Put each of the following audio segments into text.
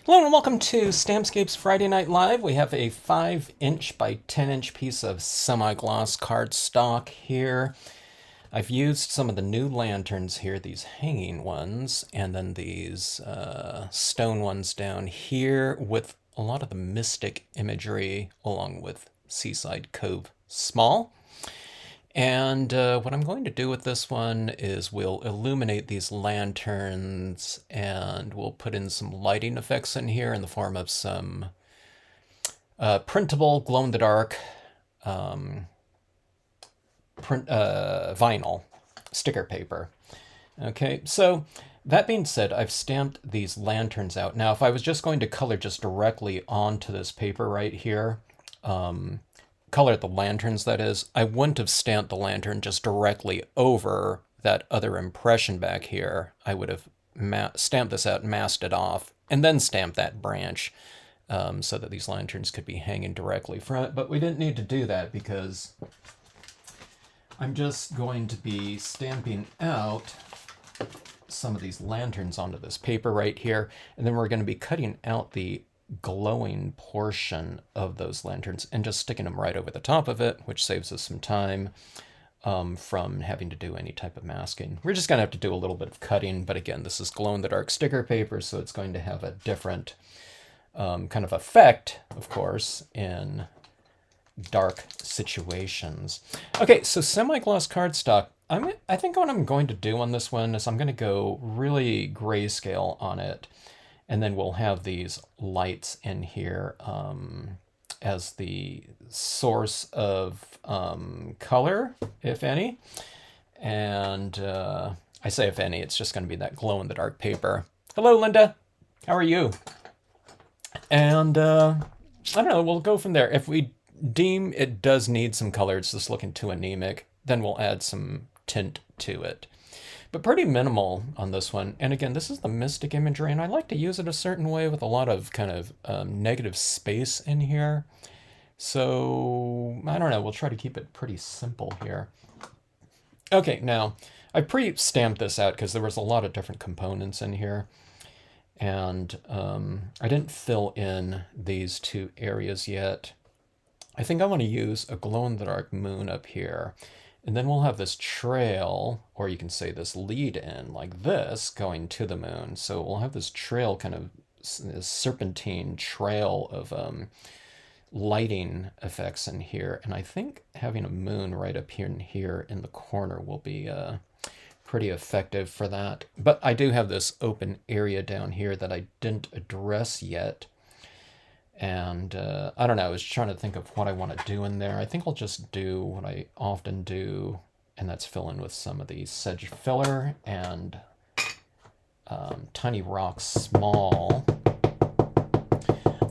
Hello and welcome to Stampscapes Friday Night Live. We have a 5" by 10" piece of semi-gloss cardstock here. I've used some of the new lanterns here, these hanging ones, and then these stone ones down here with a lot of the mystic imagery along with Seaside Cove Small. And what I'm going to do with this one is we'll illuminate these lanterns and we'll put in some lighting effects in here in the form of some printable glow-in-the-dark vinyl sticker paper. Okay, so that being said, I've stamped these lanterns out. Now, if I was just going to color just directly onto this paper right here, color the lanterns, that is, I wouldn't have stamped the lantern just directly over that other impression back here. I would have stamped this out, masked it off, and then stamped that branch so that these lanterns could be hanging directly from it. But we didn't need to do that because I'm just going to be stamping out some of these lanterns onto this paper right here, and then we're going to be cutting out the glowing portion of those lanterns and just sticking them right over the top of it, which saves us some time from having to do any type of masking. We're just going to have to do a little bit of cutting, but again, this is glow-in-the-dark sticker paper, so it's going to have a different kind of effect, of course, in dark situations. Okay, so semi-gloss cardstock. I think what I'm going to do on this one is I'm going to go really grayscale on it. And then we'll have these lights in here as the source of color, if any. And I say if any, it's just going to be that glow-in-the-dark paper. Hello, Linda. How are you? And I don't know, we'll go from there. If we deem it does need some color, it's just looking too anemic, then we'll add some tint to it. But pretty minimal on this one. And again, this is the mystic imagery, and I like to use it a certain way with a lot of kind of negative space in here. So, I don't know, we'll try to keep it pretty simple here. Okay, now, I pre-stamped this out because there was a lot of different components in here. And I didn't fill in these two areas yet. I think I want to use a glow-in-the-dark moon up here. And then we'll have this trail, or you can say this lead in like this, going to the moon. So we'll have this trail, kind of this serpentine trail of lighting effects in here. And I think having a moon right up here in the corner will be pretty effective for that. But I do have this open area down here that I didn't address yet. And I don't know, I was trying to think of what I want to do in there. I think I'll just do what I often do, and that's fill in with some of the sedge filler and Tiny Rock Small.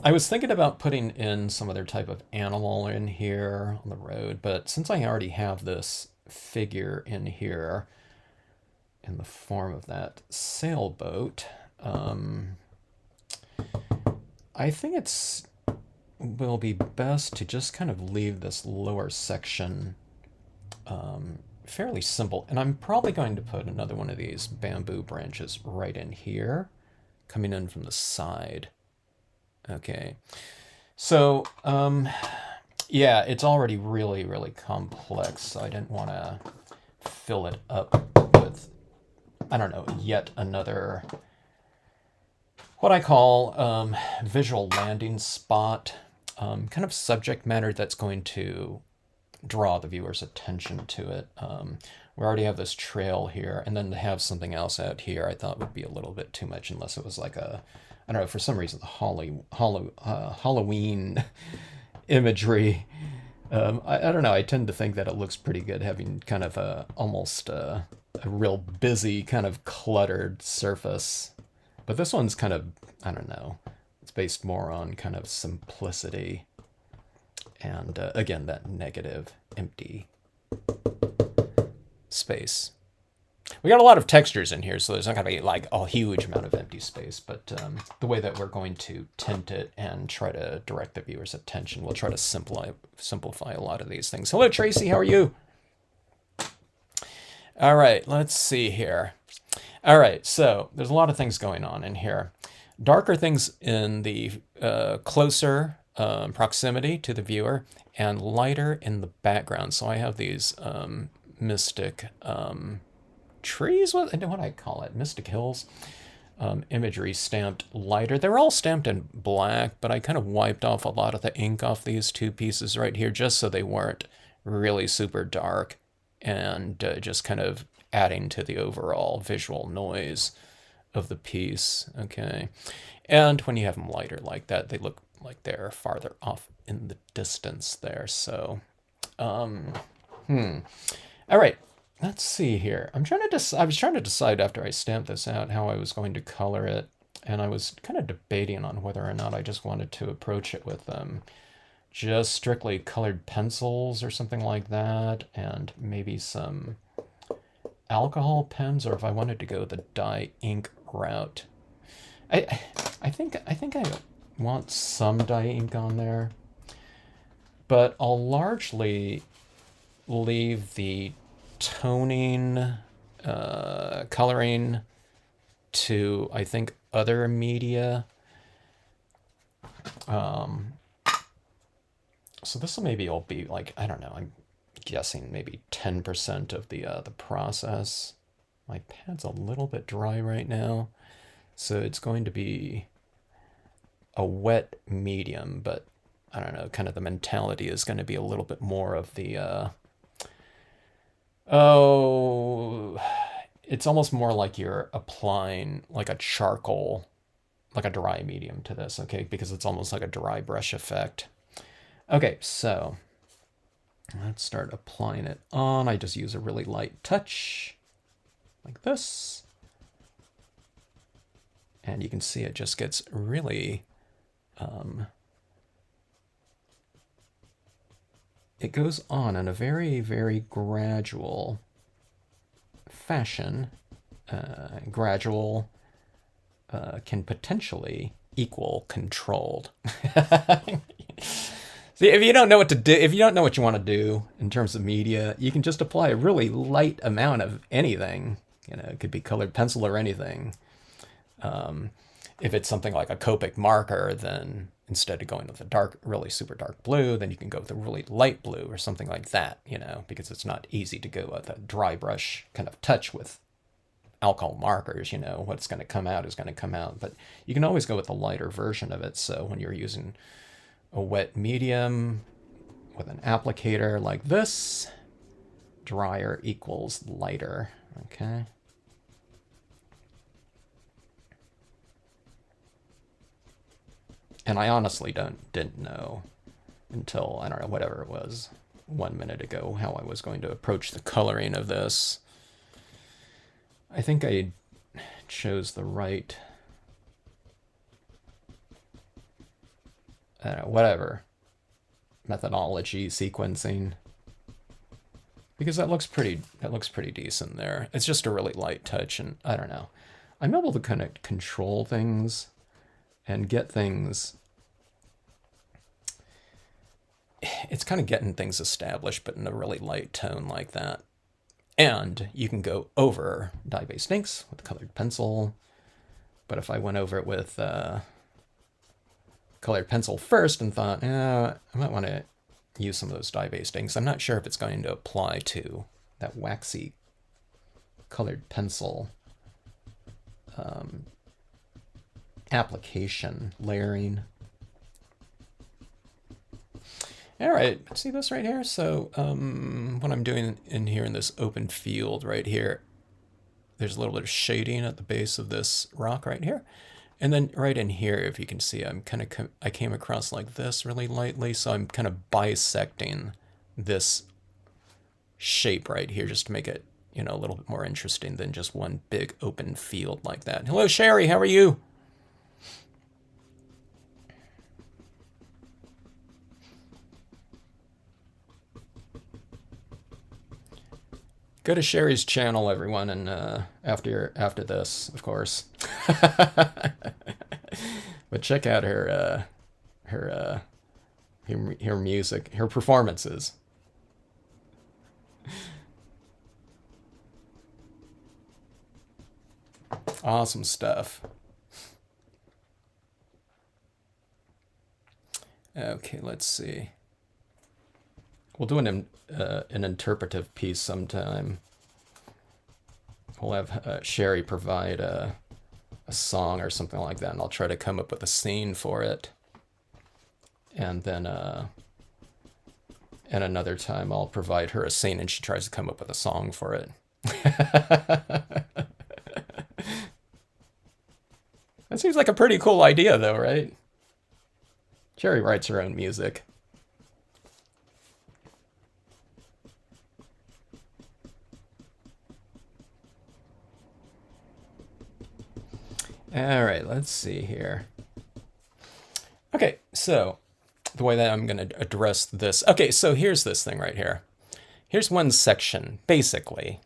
I was thinking about putting in some other type of animal in here on the road, but since I already have this figure in here in the form of that sailboat, I think will be best to just kind of leave this lower section fairly simple. And I'm probably going to put another one of these bamboo branches right in here, coming in from the side. Okay. So, yeah, it's already really, really complex, so I didn't want to fill it up with, I don't know, yet another what I call visual landing spot, kind of subject matter that's going to draw the viewer's attention to it. We already have this trail here, and then to have something else out here I thought would be a little bit too much unless it was like a, I don't know, for some reason, the Halloween imagery. I don't know, I tend to think that it looks pretty good having kind of almost a real busy, kind of cluttered surface. But this one's kind of, I don't know, it's based more on kind of simplicity and, again, that negative, empty space. We got a lot of textures in here, so there's not going to be like a huge amount of empty space, but the way that we're going to tint it and try to direct the viewer's attention, we'll try to simplify a lot of these things. Hello, Tracy, how are you? All right, let's see here. All right, so there's a lot of things going on in here. Darker things in the closer proximity to the viewer, and lighter in the background. So I have these mystic trees, what do I call it? Mystic hills. Imagery stamped lighter. They're all stamped in black, but I kind of wiped off a lot of the ink off these two pieces right here just so they weren't really super dark, and just kind of adding to the overall visual noise of the piece. Okay. And when you have them lighter like that, they look like they're farther off in the distance there. So, all right. Let's see here. I was trying to decide after I stamped this out how I was going to color it, and I was kind of debating on whether or not I just wanted to approach it with just strictly colored pencils or something like that, and maybe some alcohol pens, or if I wanted to go the dye ink route. I I think I want some dye ink on there, but I'll largely leave the toning, coloring to, I think, other media. So this will maybe all be like, I don't know, I'm guessing maybe 10% of the process. My pad's a little bit dry right now, so it's going to be a wet medium, but I don't know, kind of the mentality is going to be a little bit more of the oh, it's almost more like you're applying like a charcoal, like a dry medium to this, okay? Because it's almost like a dry brush effect. Okay, so let's start applying it on. I just use a really light touch like this. And you can see it just gets really, it goes on in a very, very gradual fashion. Gradual can potentially equal controlled. See, if you don't know what to do, if you don't know what you want to do in terms of media, you can just apply a really light amount of anything. You know, it could be colored pencil or anything. If it's something like a Copic marker, then instead of going with a dark, really super dark blue, then you can go with a really light blue or something like that, you know, because it's not easy to go with a dry brush kind of touch with alcohol markers. You know, what's going to come out is going to come out, but you can always go with a lighter version of it. So when you're using a wet medium with an applicator like this, drier equals lighter, okay? And I honestly didn't know until, I don't know, whatever it was, 1 minute ago, how I was going to approach the coloring of this. I think I chose the right, I don't know, whatever, methodology, sequencing, because that looks pretty decent there. It's just a really light touch, and I don't know. I'm able to kind of control things and get things, it's kind of getting things established, but in a really light tone like that. And you can go over dye-based inks with colored pencil, but if I went over it with colored pencil first and thought, I might want to use some of those dye-based inks, I'm not sure if it's going to apply to that waxy colored pencil application layering. All right, see this right here? So what I'm doing in here in this open field right here, there's a little bit of shading at the base of this rock right here. And then right in here, if you can see, I came across like this really lightly, so I'm kind of bisecting this shape right here just to make it, you know, a little bit more interesting than just one big open field like that. Hello, Sherry, how are you? Go to Sherry's channel, everyone, and after this, of course. But check out her music, her performances. Awesome stuff. Okay, let's see. We'll do an interpretive piece sometime. We'll have Sherry provide a song or something like that, and I'll try to come up with a scene for it. And then and another time I'll provide her a scene and she tries to come up with a song for it. That seems like a pretty cool idea though, right? Sherry writes her own music. All right, let's see here. Okay, so the way that I'm going to address this. Okay, so here's this thing right here. Here's one section, basically,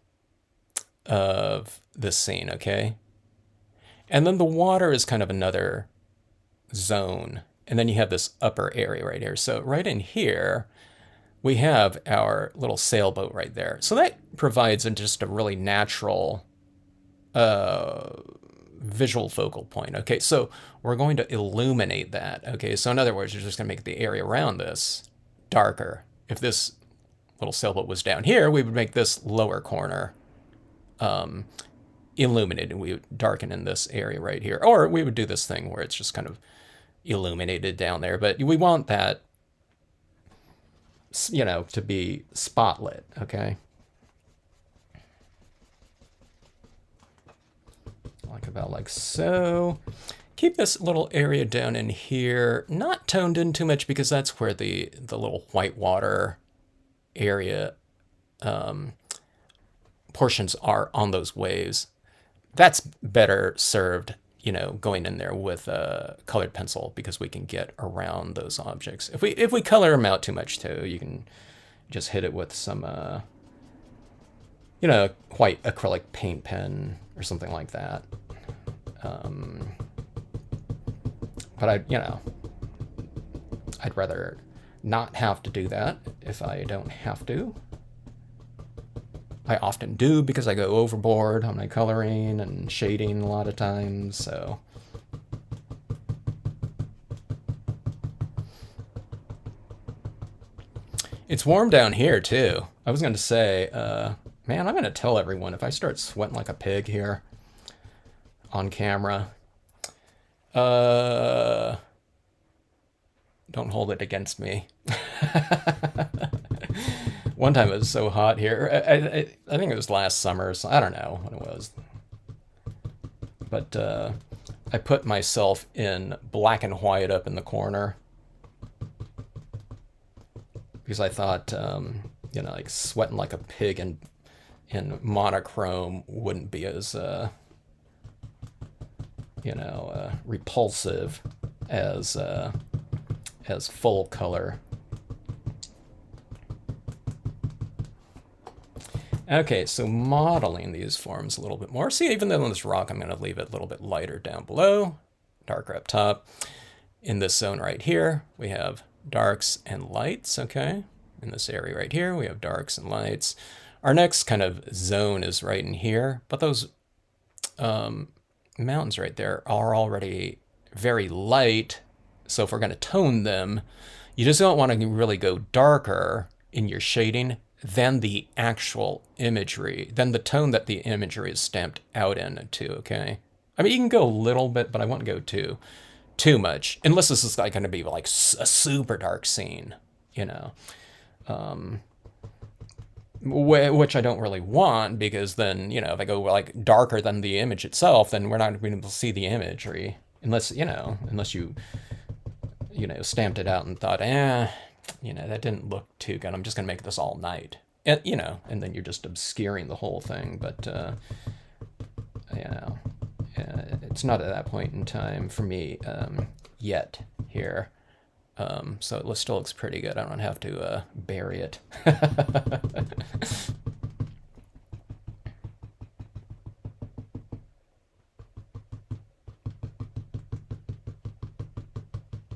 of this scene, okay? And then the water is kind of another zone. And then you have this upper area right here. So right in here, we have our little sailboat right there. So that provides just a really natural visual focal point. Okay, so we're going to illuminate that. Okay, so in other words, you're just going to make the area around this darker. If this little sailboat was down here, we would make this lower corner illuminated. We would darken in this area right here. Or we would do this thing where it's just kind of illuminated down there. But we want that, you know, to be spotlit, okay? Like about like so. Keep this little area down in here, not toned in too much because that's where the little white water area portions are on those waves. That's better served, you know, going in there with a colored pencil because we can get around those objects. If we color them out too much too, you can just hit it with some you know, white acrylic paint pen or something like that. But you know, I'd rather not have to do that if I don't have to. I often do because I go overboard on my coloring and shading a lot of times, so. It's warm down here too. I was going to say, man, I'm going to tell everyone if I start sweating like a pig here on camera, don't hold it against me. One time it was so hot here. I think it was last summer, so I don't know when it was. But I put myself in black and white up in the corner because I thought, you know, like sweating like a pig in monochrome wouldn't be as, you know, repulsive as full color. Okay, so modeling these forms a little bit more. See, even though on this rock, I'm going to leave it a little bit lighter down below, darker up top. In this zone right here, we have darks and lights, okay? In this area right here, we have darks and lights. Our next kind of zone is right in here, but those mountains right there are already very light, so if we're going to tone them, you just don't want to really go darker in your shading than the actual imagery, than the tone that the imagery is stamped out into, okay? I mean, you can go a little bit, but I wouldn't go too much, unless this is like going to be like a super dark scene, you know, which I don't really want, because then, you know, if I go like darker than the image itself, then we're not going to be able to see the imagery, unless you stamped it out and thought, you know, that didn't look too good. I'm just going to make this all night. And, you know, and then you're just obscuring the whole thing. But, you know, it's not at that point in time for me yet here. So it still looks pretty good. I don't have to bury it.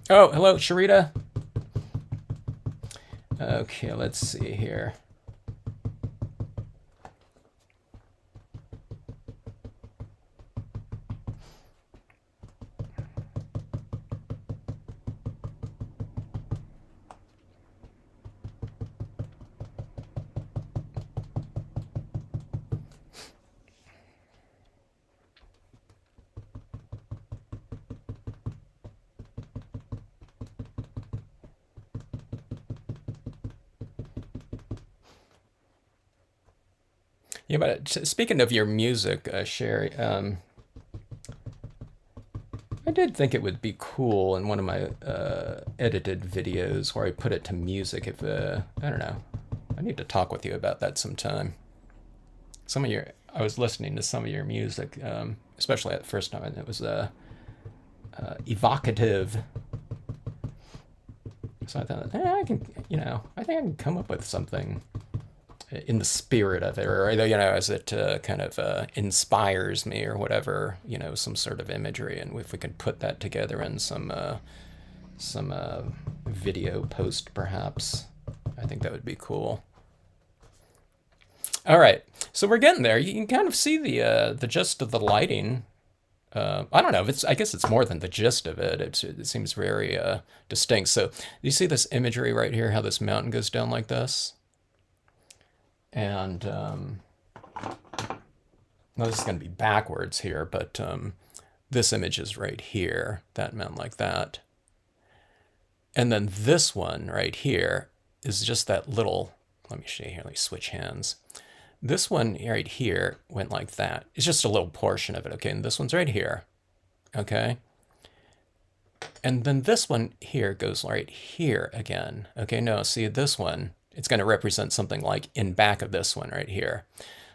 Oh, hello, Sharita. Okay, let's see here. Yeah, but speaking of your music, Sherry, I did think it would be cool in one of my edited videos where I put it to music. If I don't know, I need to talk with you about that sometime. Some of your, I was listening to some of your music, especially at the first time, and it was evocative. So I thought, I can, I think I can come up with something in the spirit of it, or as it kind of inspires me or whatever, some sort of imagery, and if we could put that together in some video post, perhaps, I think that would be cool. All right, so we're getting there. You can kind of see the gist of the lighting. I don't know if it's. I guess it's more than the gist of it. It seems very distinct. So you see this imagery right here, how this mountain goes down like this, and well, this is going to be backwards here, but this image is right here. That mountain like that, and then this one right here is just that little. Let me show you here. Let me switch hands. This one right here went like that. It's just a little portion of it, okay? And this one's right here, okay? And then this one here goes right here again. Okay, no, see this one, it's going to represent something like in back of this one right here.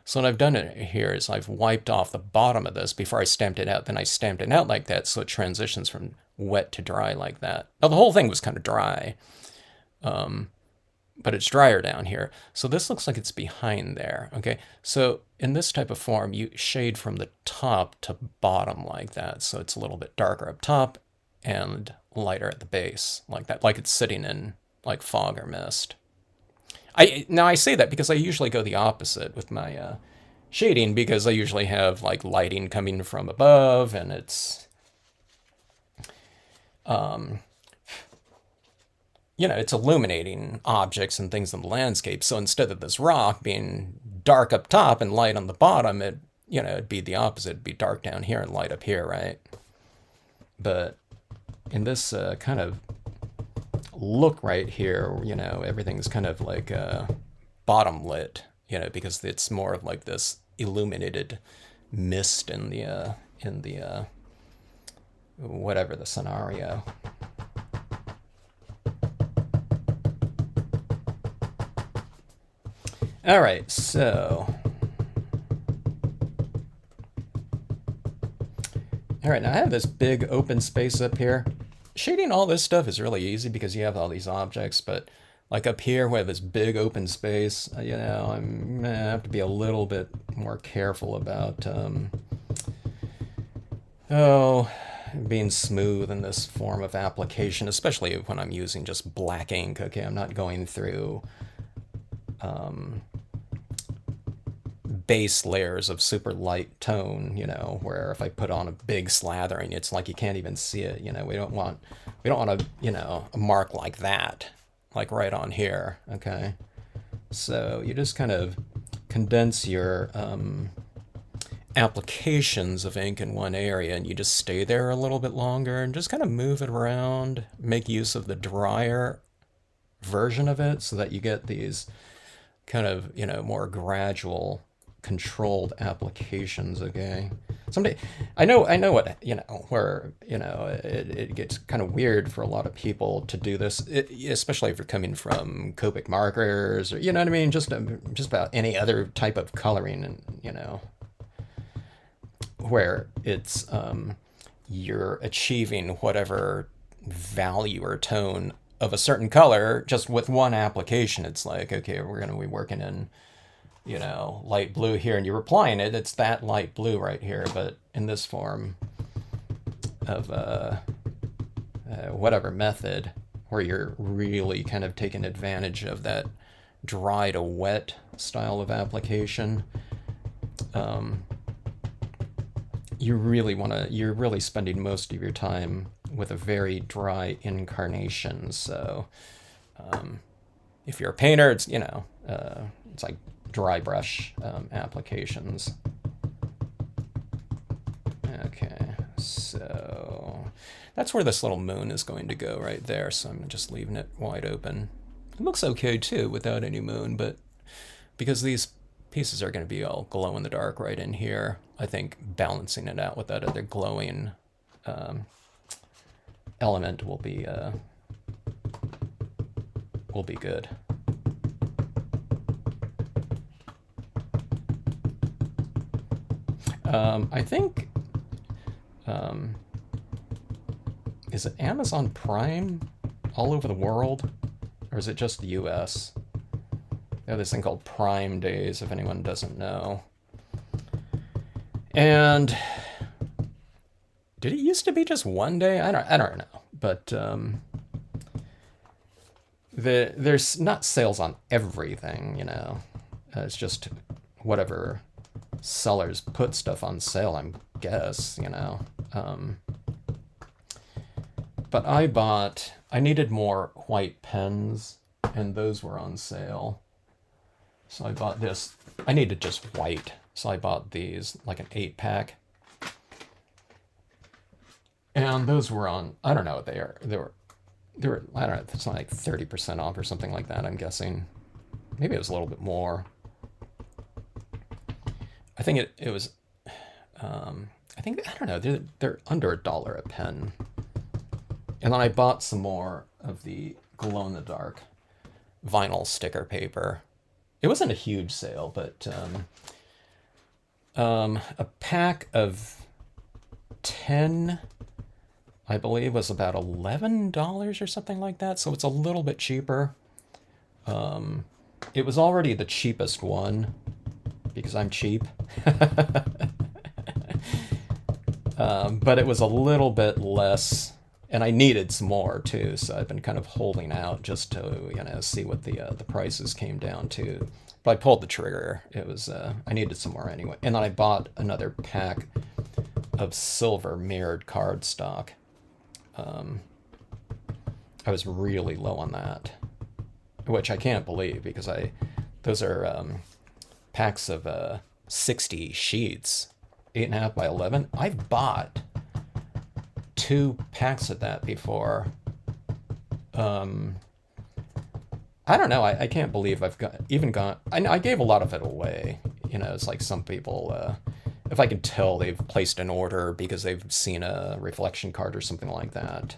So what I've done here is I've wiped off the bottom of this before I stamped it out. Then I stamped it out like that, so it transitions from wet to dry like that. Now, the whole thing was kind of dry. But it's drier down here. So this looks like it's behind there, okay? So in this type of form, you shade from the top to bottom like that. So it's a little bit darker up top and lighter at the base like that, like it's sitting in like fog or mist. Now I say that because I usually go the opposite with my shading, because I usually have like lighting coming from above, and it's it's illuminating objects and things in the landscape. So instead of this rock being dark up top and light on the bottom, it'd be the opposite. It'd be dark down here and light up here, right? But in this kind of look right here, everything's kind of like bottom lit, because it's more of like this illuminated mist in the whatever the scenario. All right, so. All right, now I have this big open space up here. Shading all this stuff is really easy because you have all these objects, but like up here we have this big open space, I'm gonna have to be a little bit more careful about, being smooth in this form of application, especially when I'm using just black ink, okay? I'm not going through base layers of super light tone, where if I put on a big slathering, it's like you can't even see it. We don't want a mark like that, like right on here, okay? So you just kind of condense your applications of ink in one area, and you just stay there a little bit longer and just kind of move it around, make use of the drier version of it so that you get these kind of, more gradual, controlled applications, okay? Someday, I know what, where, it gets kind of weird for a lot of people to do this, especially if you're coming from Copic markers, or, you know what I mean? Just about any other type of coloring, and, where it's, you're achieving whatever value or tone of a certain color just with one application. It's like, okay, we're going to be working in, light blue here, and you're applying it. It's that light blue right here, but in this form of whatever method, where you're really kind of taking advantage of that dry to wet style of application. You're really spending most of your time with a very dry incarnation. So if you're a painter, it's it's like dry brush applications. Okay, so that's where this little moon is going to go right there. So I'm just leaving it wide open. It looks okay too without any moon, but because these pieces are going to be all glow in the dark right in here. I think balancing it out with that other glowing element will be good. I think, is it Amazon Prime all over the world? Or is it just the US? They have this thing called Prime Days, if anyone doesn't know. And did it used to be just one day? I don't know. But there's not sales on everything, you know. It's just whatever sellers put stuff on sale, I guess, you know. But I needed more white pens, and those were on sale. So I bought this. I needed just white, so I bought these, like an 8-pack. And those were on, I don't know what they are. They were, I don't know, it's like 30% off or something like that, I'm guessing. Maybe it was a little bit more. I think it was, I don't know, they're under $1 a pen. And then I bought some more of the glow-in-the-dark vinyl sticker paper. It wasn't a huge sale, but a pack of 10, I believe, was about $11 or something like that. So it's a little bit cheaper. It was already the cheapest one because I'm cheap. But it was a little bit less, and I needed some more too. So I've been kind of holding out just to, you know, see what the prices came down to. But I pulled the trigger. It was I needed some more anyway. And then I bought another pack of silver mirrored cardstock. I was really low on that, which I can't believe because those are packs of 60 sheets, 8.5 by 11. I've bought 2 packs of that before. I don't know. I can't believe I've gone. I gave a lot of it away. You know, it's like some people, if I can tell they've placed an order because they've seen a reflection card or something like that.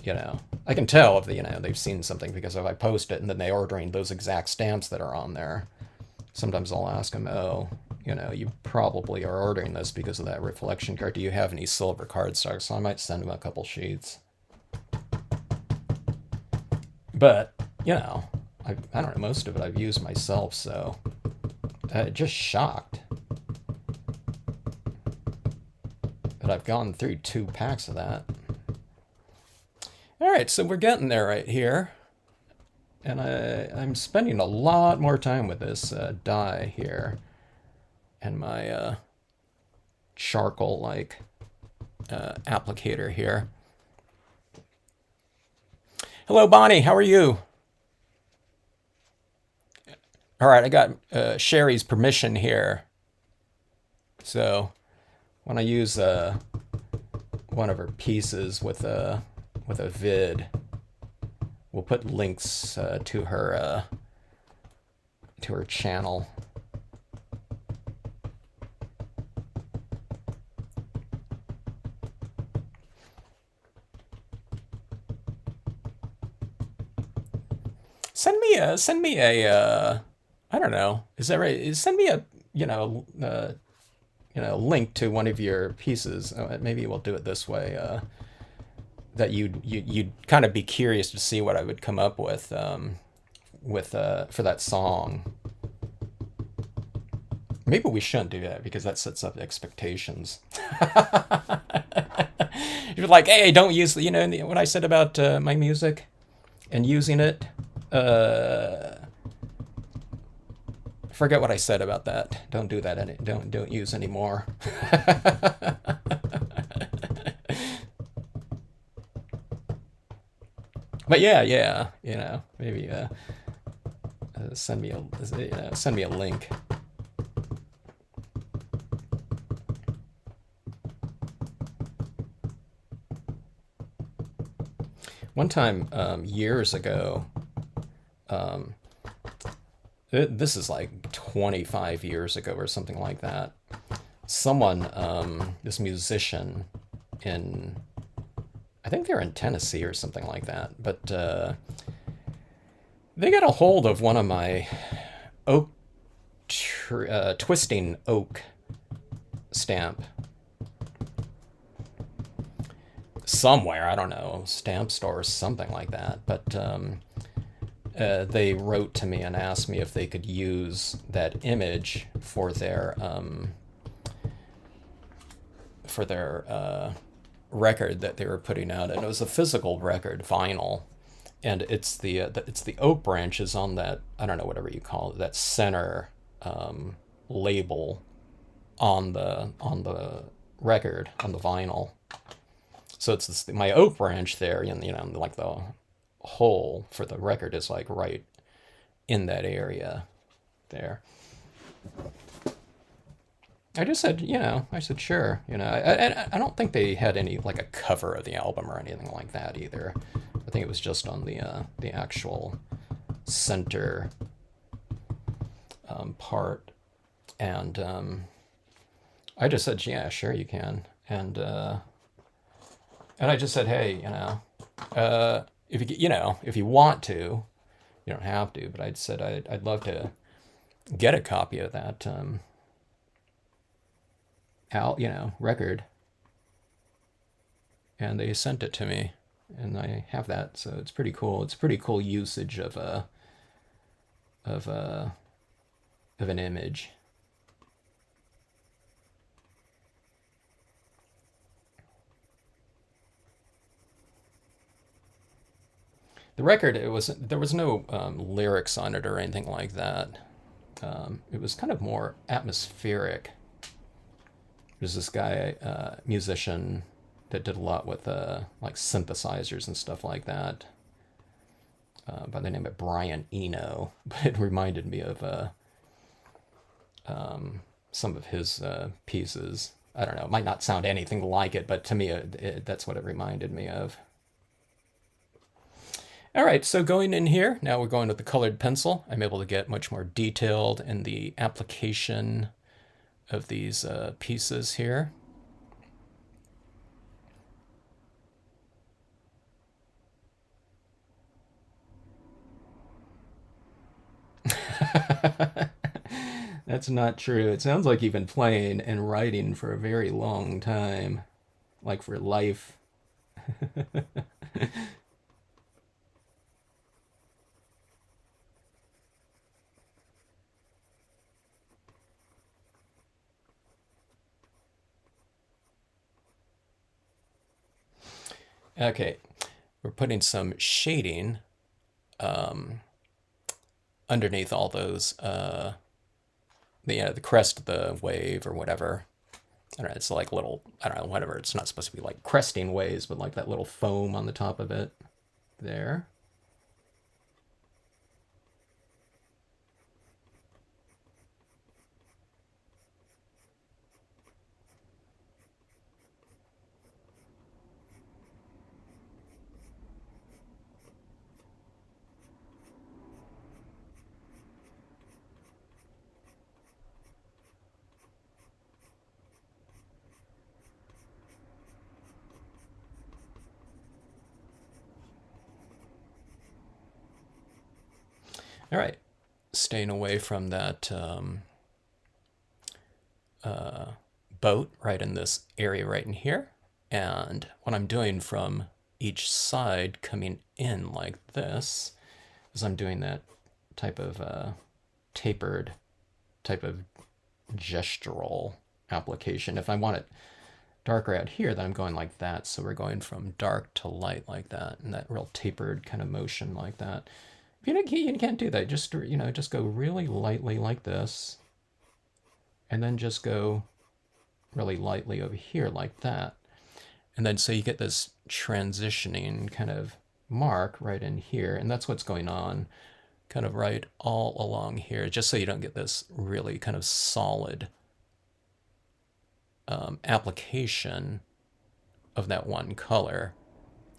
You know, I can tell if they've seen something because if I post it and then they're ordering those exact stamps that are on there. Sometimes I'll ask them, oh, you know, you probably are ordering this because of that reflection card. Do you have any silver cardstock? So I might send them a couple sheets. But, you know, I don't know, most of it I've used myself, so just shocked that I've gone through 2 packs of that. All right, so we're getting there right here. And I'm spending a lot more time with this dye here and my charcoal-like applicator here. Hello, Bonnie. How are you? All right, I got Sherry's permission here. So when I use one of her pieces with a vid, we'll put links to her channel. Send me a I don't know. Is that right? Send me a link to one of your pieces. Maybe we'll do it this way. That you'd kind of be curious to see what I would come up with for that song. Maybe we shouldn't do that because that sets up expectations. You're like, hey, don't use what I said about my music and using it. Forget what I said about that. Don't do that. Don't use anymore. But yeah, maybe send me a link. One time, years ago, this is like 25 years ago or something like that. Someone, this musician in, I think they're in Tennessee or something like that, but they got a hold of one of my oak, twisting oak stamp somewhere. I don't know, stamp store or something like that. But they wrote to me and asked me if they could use that image for their record that they were putting out, and it was a physical record, vinyl, and it's the oak branches on that, I don't know, whatever you call it, that center label on the record, on the vinyl. So it's this, my oak branch there, and like the hole for the record is like right in that area there. I just said, I said, sure. I don't think they had any, like a cover of the album or anything like that either. I think it was just on the actual center part. And I just said, yeah, sure you can. And I just said, hey, if you want to, you don't have to. But I said I'd love to get a copy of that record. And they sent it to me, and I have that, so it's pretty cool. It's pretty cool usage of an image. The record, there was no lyrics on it or anything like that. It was kind of more atmospheric. There's this guy, musician, that did a lot with like synthesizers and stuff like that, by the name of Brian Eno. But it reminded me of some of his pieces. I don't know. It might not sound anything like it, but to me, that's what it reminded me of. All right, so going in here, now we're going with the colored pencil. I'm able to get much more detailed in the application of these pieces here. That's not true. It sounds like you've been playing and writing for a very long time, like for life. Okay, we're putting some shading underneath all those, the crest of the wave or whatever. I don't know, it's like little, I don't know, whatever. It's not supposed to be like cresting waves, but like that little foam on the top of it there. All right, staying away from that boat right in this area right in here. And what I'm doing from each side coming in like this is I'm doing that type of tapered type of gestural application. If I want it darker out here, then I'm going like that. So we're going from dark to light like that, and that real tapered kind of motion like that. If you can't do that, just just go really lightly like this, and then just go really lightly over here like that. And then so you get this transitioning kind of mark right in here, and that's what's going on kind of right all along here, just so you don't get this really kind of solid application of that one color,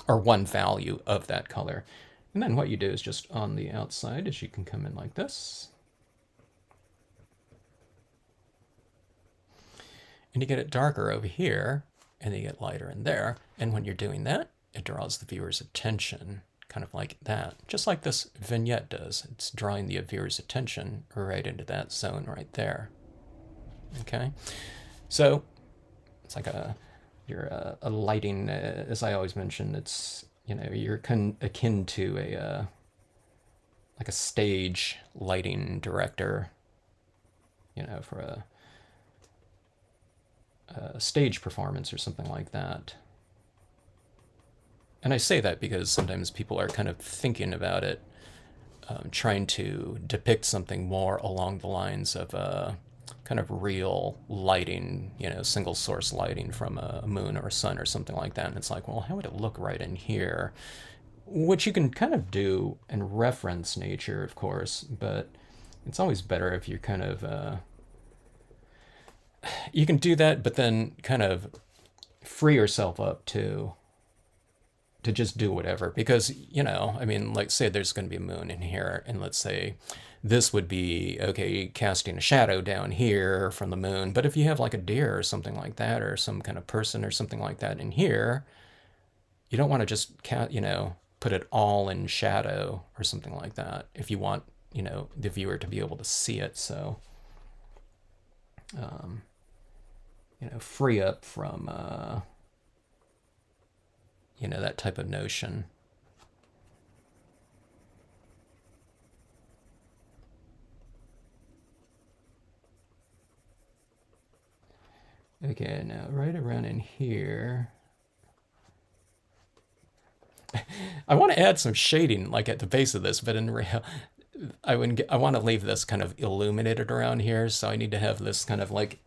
or one value of that color. And then what you do is just on the outside is you can come in like this. and you get it darker over here, and then you get lighter in there. And when you're doing that, it draws the viewer's attention, kind of like that, just like this vignette does. It's drawing the viewer's attention right into that zone right there. Okay, so it's like a lighting, as I always mention, it's, you're akin to a like a stage lighting director, for a stage performance or something like that. And I say that because sometimes people are kind of thinking about it, trying to depict something more along the lines of kind of real lighting, single source lighting from a moon or a sun or something like that. And it's like, well, how would it look right in here? Which you can kind of do and reference nature, of course, but it's always better if you're kind of, you can do that, but then kind of free yourself up to just do whatever. Because, I mean, like, say there's going to be a moon in here, and let's say this would be, okay, casting a shadow down here from the moon. But if you have like a deer or something like that, or some kind of person or something like that in here, you don't want to just, put it all in shadow or something like that if you want, the viewer to be able to see it. So, free up from, that type of notion. Okay, now right around in here, I want to add some shading like at the base of this, but in real, I want to leave this kind of illuminated around here, so I need to have this kind of like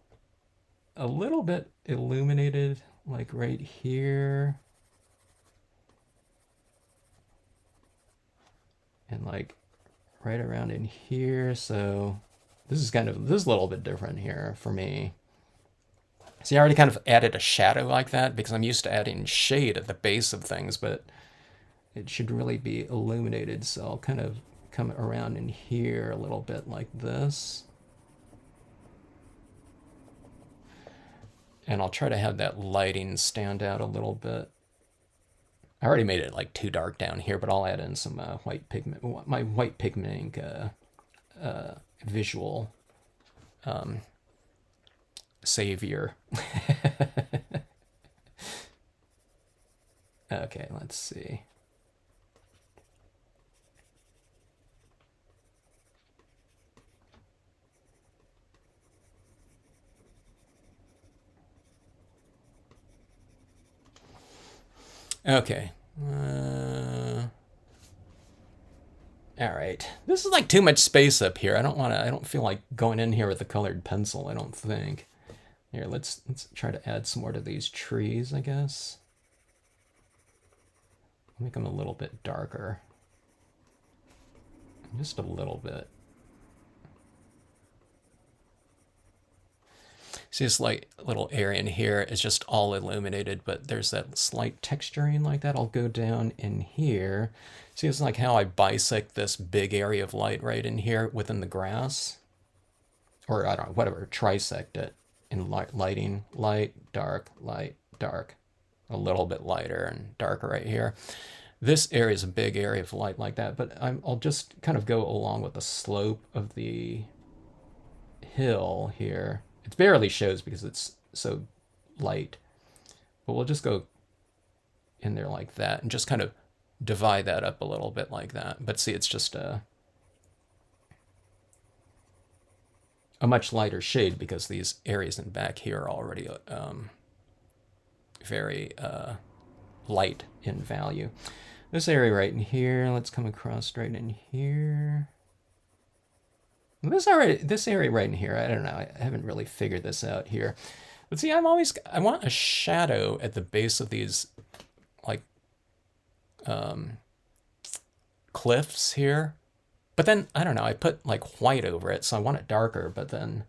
a little bit illuminated, like right here, and like right around in here. So this is a little bit different here for me. See, I already kind of added a shadow like that because I'm used to adding shade at the base of things, but it should really be illuminated. So I'll kind of come around in here a little bit like this. And I'll try to have that lighting stand out a little bit. I already made it like too dark down here, but I'll add in some white pigment, my white pigment ink visual savior. Okay, let's see. Okay. All right. This is like too much space up here. I don't feel like going in here with a colored pencil, I don't think. Here, let's try to add some more to these trees, I guess. Make them a little bit darker. Just a little bit. See this like little area in here is just all illuminated, but there's that slight texturing like that. I'll go down in here. See, it's like how I bisect this big area of light right in here within the grass. Or I don't know, whatever, trisect it in lighting. Light, dark, a little bit lighter and darker right here. This area is a big area of light like that, but I'll just kind of go along with the slope of the hill here. It barely shows because it's so light, but we'll just go in there like that and just kind of divide that up a little bit like that. But see, it's just a much lighter shade because these areas in back here are already very light in value. This area right in here, let's come across right in here. This area right in here, I don't know, I haven't really figured this out here. But see, I want a shadow at the base of these, like, cliffs here. But then, I don't know, I put, like, white over it, so I want it darker, but then,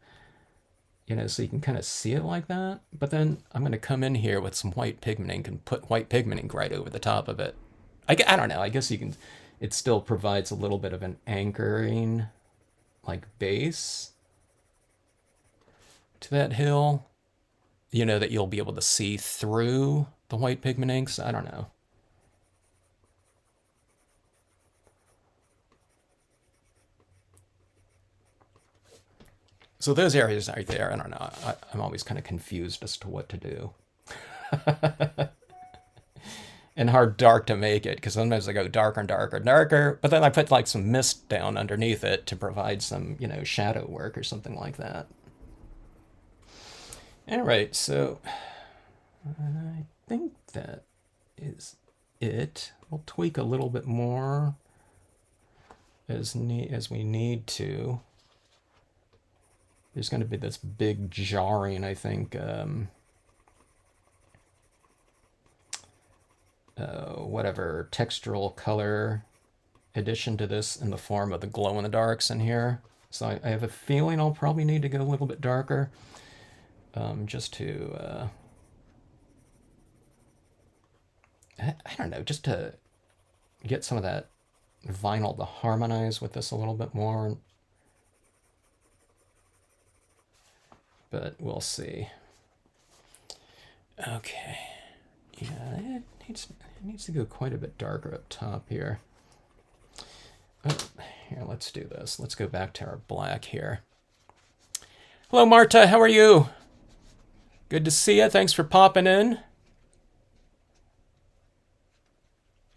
so you can kind of see it like that. But then I'm going to come in here with some white pigment ink and put white pigment ink right over the top of it. I don't know, I guess it still provides a little bit of an anchoring, like, base to that hill. you know, that you'll be able to see through the white pigment inks. I don't know. So those areas right there, I don't know. I'm always kind of confused as to what to do. And how dark to make it, because sometimes I go darker and darker and darker, but then I put like some mist down underneath it to provide some, you know, shadow work or something like that. All right, so I think that is it. We'll tweak a little bit more as we need to. There's going to be this big jarring, I think, whatever textural color addition to this in the form of the glow-in-the-darks in here. So I have a feeling I'll probably need to go a little bit darker, just to, I don't know, just to get some of that vinyl to harmonize with this a little bit more. But we'll see. Okay. Yeah, it needs to go quite a bit darker up top here. Oh, here, let's do this. Let's go back to our black here. Hello, Marta. How are you? Good to see you. Thanks for popping in.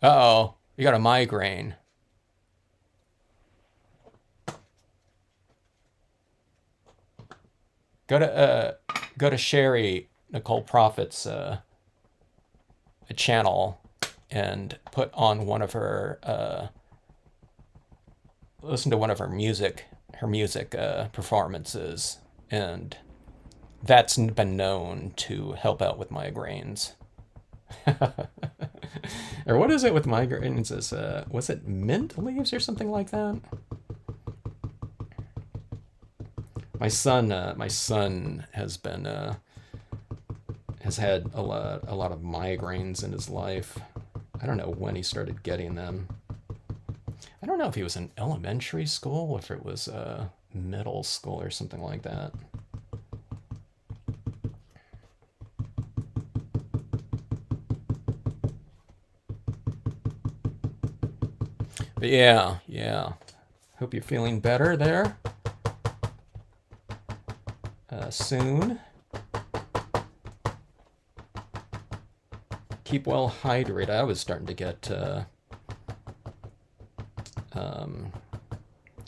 Uh-oh. You got a migraine. Go to Sherry Nicole Prophet's channel and put on one of her listen to one of her music performances, and that's been known to help out with migraines. Or what is it with migraines? Is was it mint leaves or something like that? My son has been has had a lot of migraines in his life. I don't know when he started getting them. I don't know if he was in elementary school or if it was middle school or something like that. But yeah. Hope you're feeling better there. Soon. Keep well hydrated. I was starting to get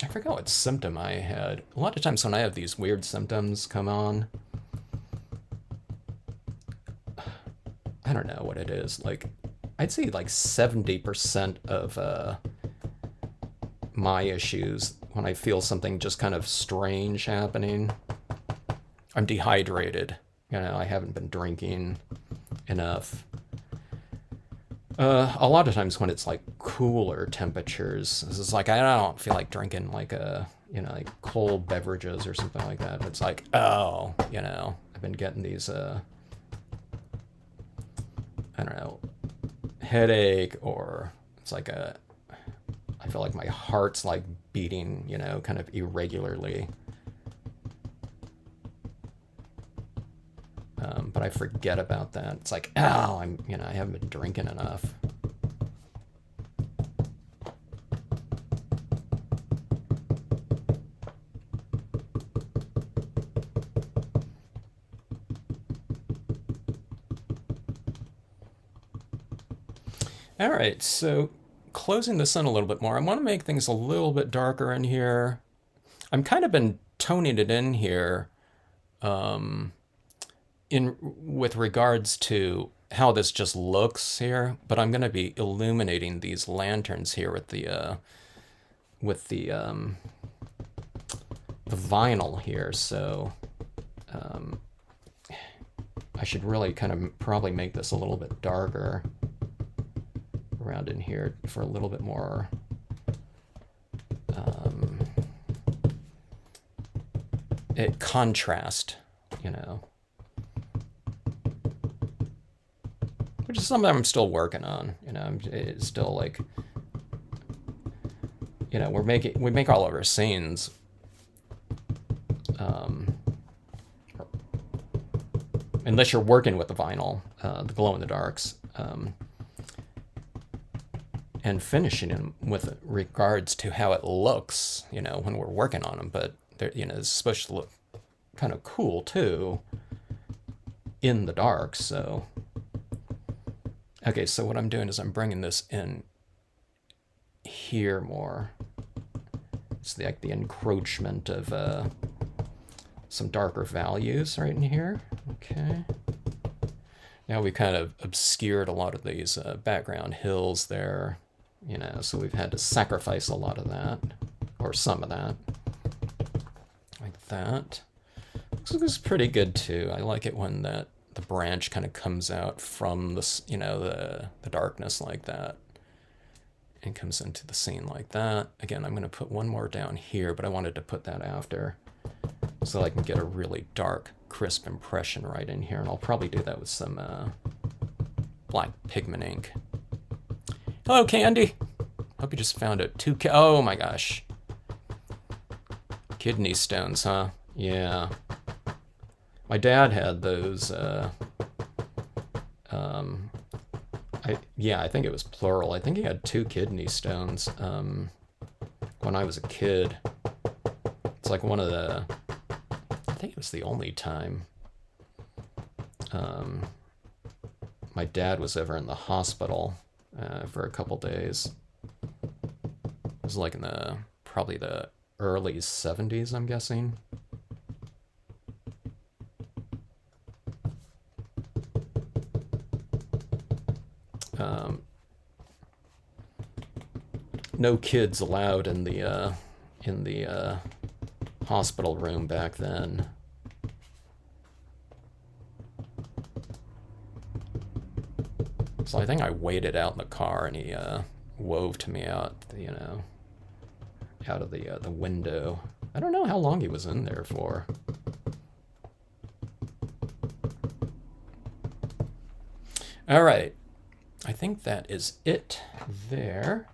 I forgot what symptom I had. A lot of times when I have these weird symptoms come on, I don't know what it is. Like, I'd say like 70% of my issues when I feel something just kind of strange happening, I'm dehydrated. You know, I haven't been drinking enough. A lot of times when it's like cooler temperatures, it's like I don't feel like drinking like like cold beverages or something like that. It's like, oh, I've been getting these I don't know, headache, or it's like I feel like my heart's like beating, kind of irregularly. But I forget about that. It's like, oh, I haven't been drinking enough. All right, so closing this in a little bit more. I want to make things a little bit darker in here. I'm kind of been toning it in here. With regards to how this just looks here, but I'm going to be illuminating these lanterns here with the vinyl here. So I should really kind of probably make this a little bit darker around in here for a little bit more contrast, which is something I'm still working on. It's still like, we make all of our scenes unless you're working with the vinyl, the glow-in-the-darks, and finishing them with regards to how it looks, when we're working on them. But it's supposed to look kind of cool too in the dark. So, okay, so what I'm doing is I'm bringing this in here more. It's like the encroachment of some darker values right in here. Okay. Now we kind of obscured a lot of these background hills there, so we've had to sacrifice a lot of that, or some of that, like that. Looks pretty good too. I like it when the branch kind of comes out from the darkness like that and comes into the scene like that. Again, I'm going to put one more down here, but I wanted to put that after so I can get a really dark, crisp impression right in here. And I'll probably do that with some black pigment ink. Hello, Candy. Hope you just found it. Oh my gosh. Kidney stones, huh? Yeah. My dad had those. I think it was plural. I think he had 2 kidney stones when I was a kid. It's like one of the. I think it was the only time my dad was ever in the hospital for a couple days. It was like in probably the early 70s, I'm guessing. No kids allowed in the hospital room back then. So I think I waited out in the car, and he wove to me out, out of the window. I don't know how long he was in there for. All right, I think that is it there.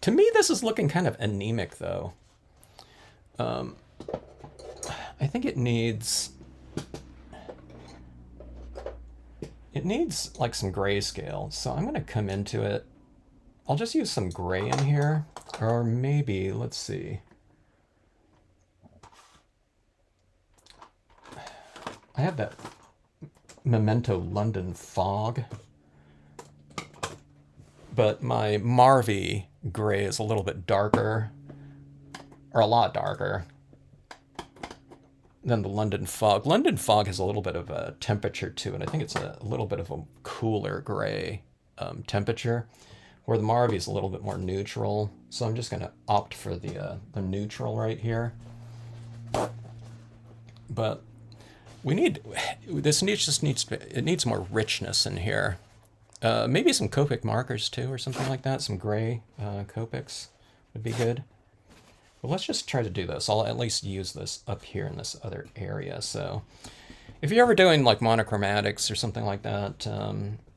To me, this is looking kind of anemic, though. I think it needs like some grayscale. So I'm going to come into it. I'll just use some gray in here, or maybe, let's see. I have that Memento London fog, but my Marvy gray is a little bit darker, or a lot darker than the London fog. London fog has a little bit of a temperature to it. I think it's a little bit of a cooler gray temperature, where the Marvy is a little bit more neutral. So I'm just going to opt for the neutral right here. But it needs more richness in here. Maybe some Copic markers too, or something like that. Some gray Copics would be good. But let's just try to do this. I'll at least use this up here in this other area. So if you're ever doing like monochromatics or something like that,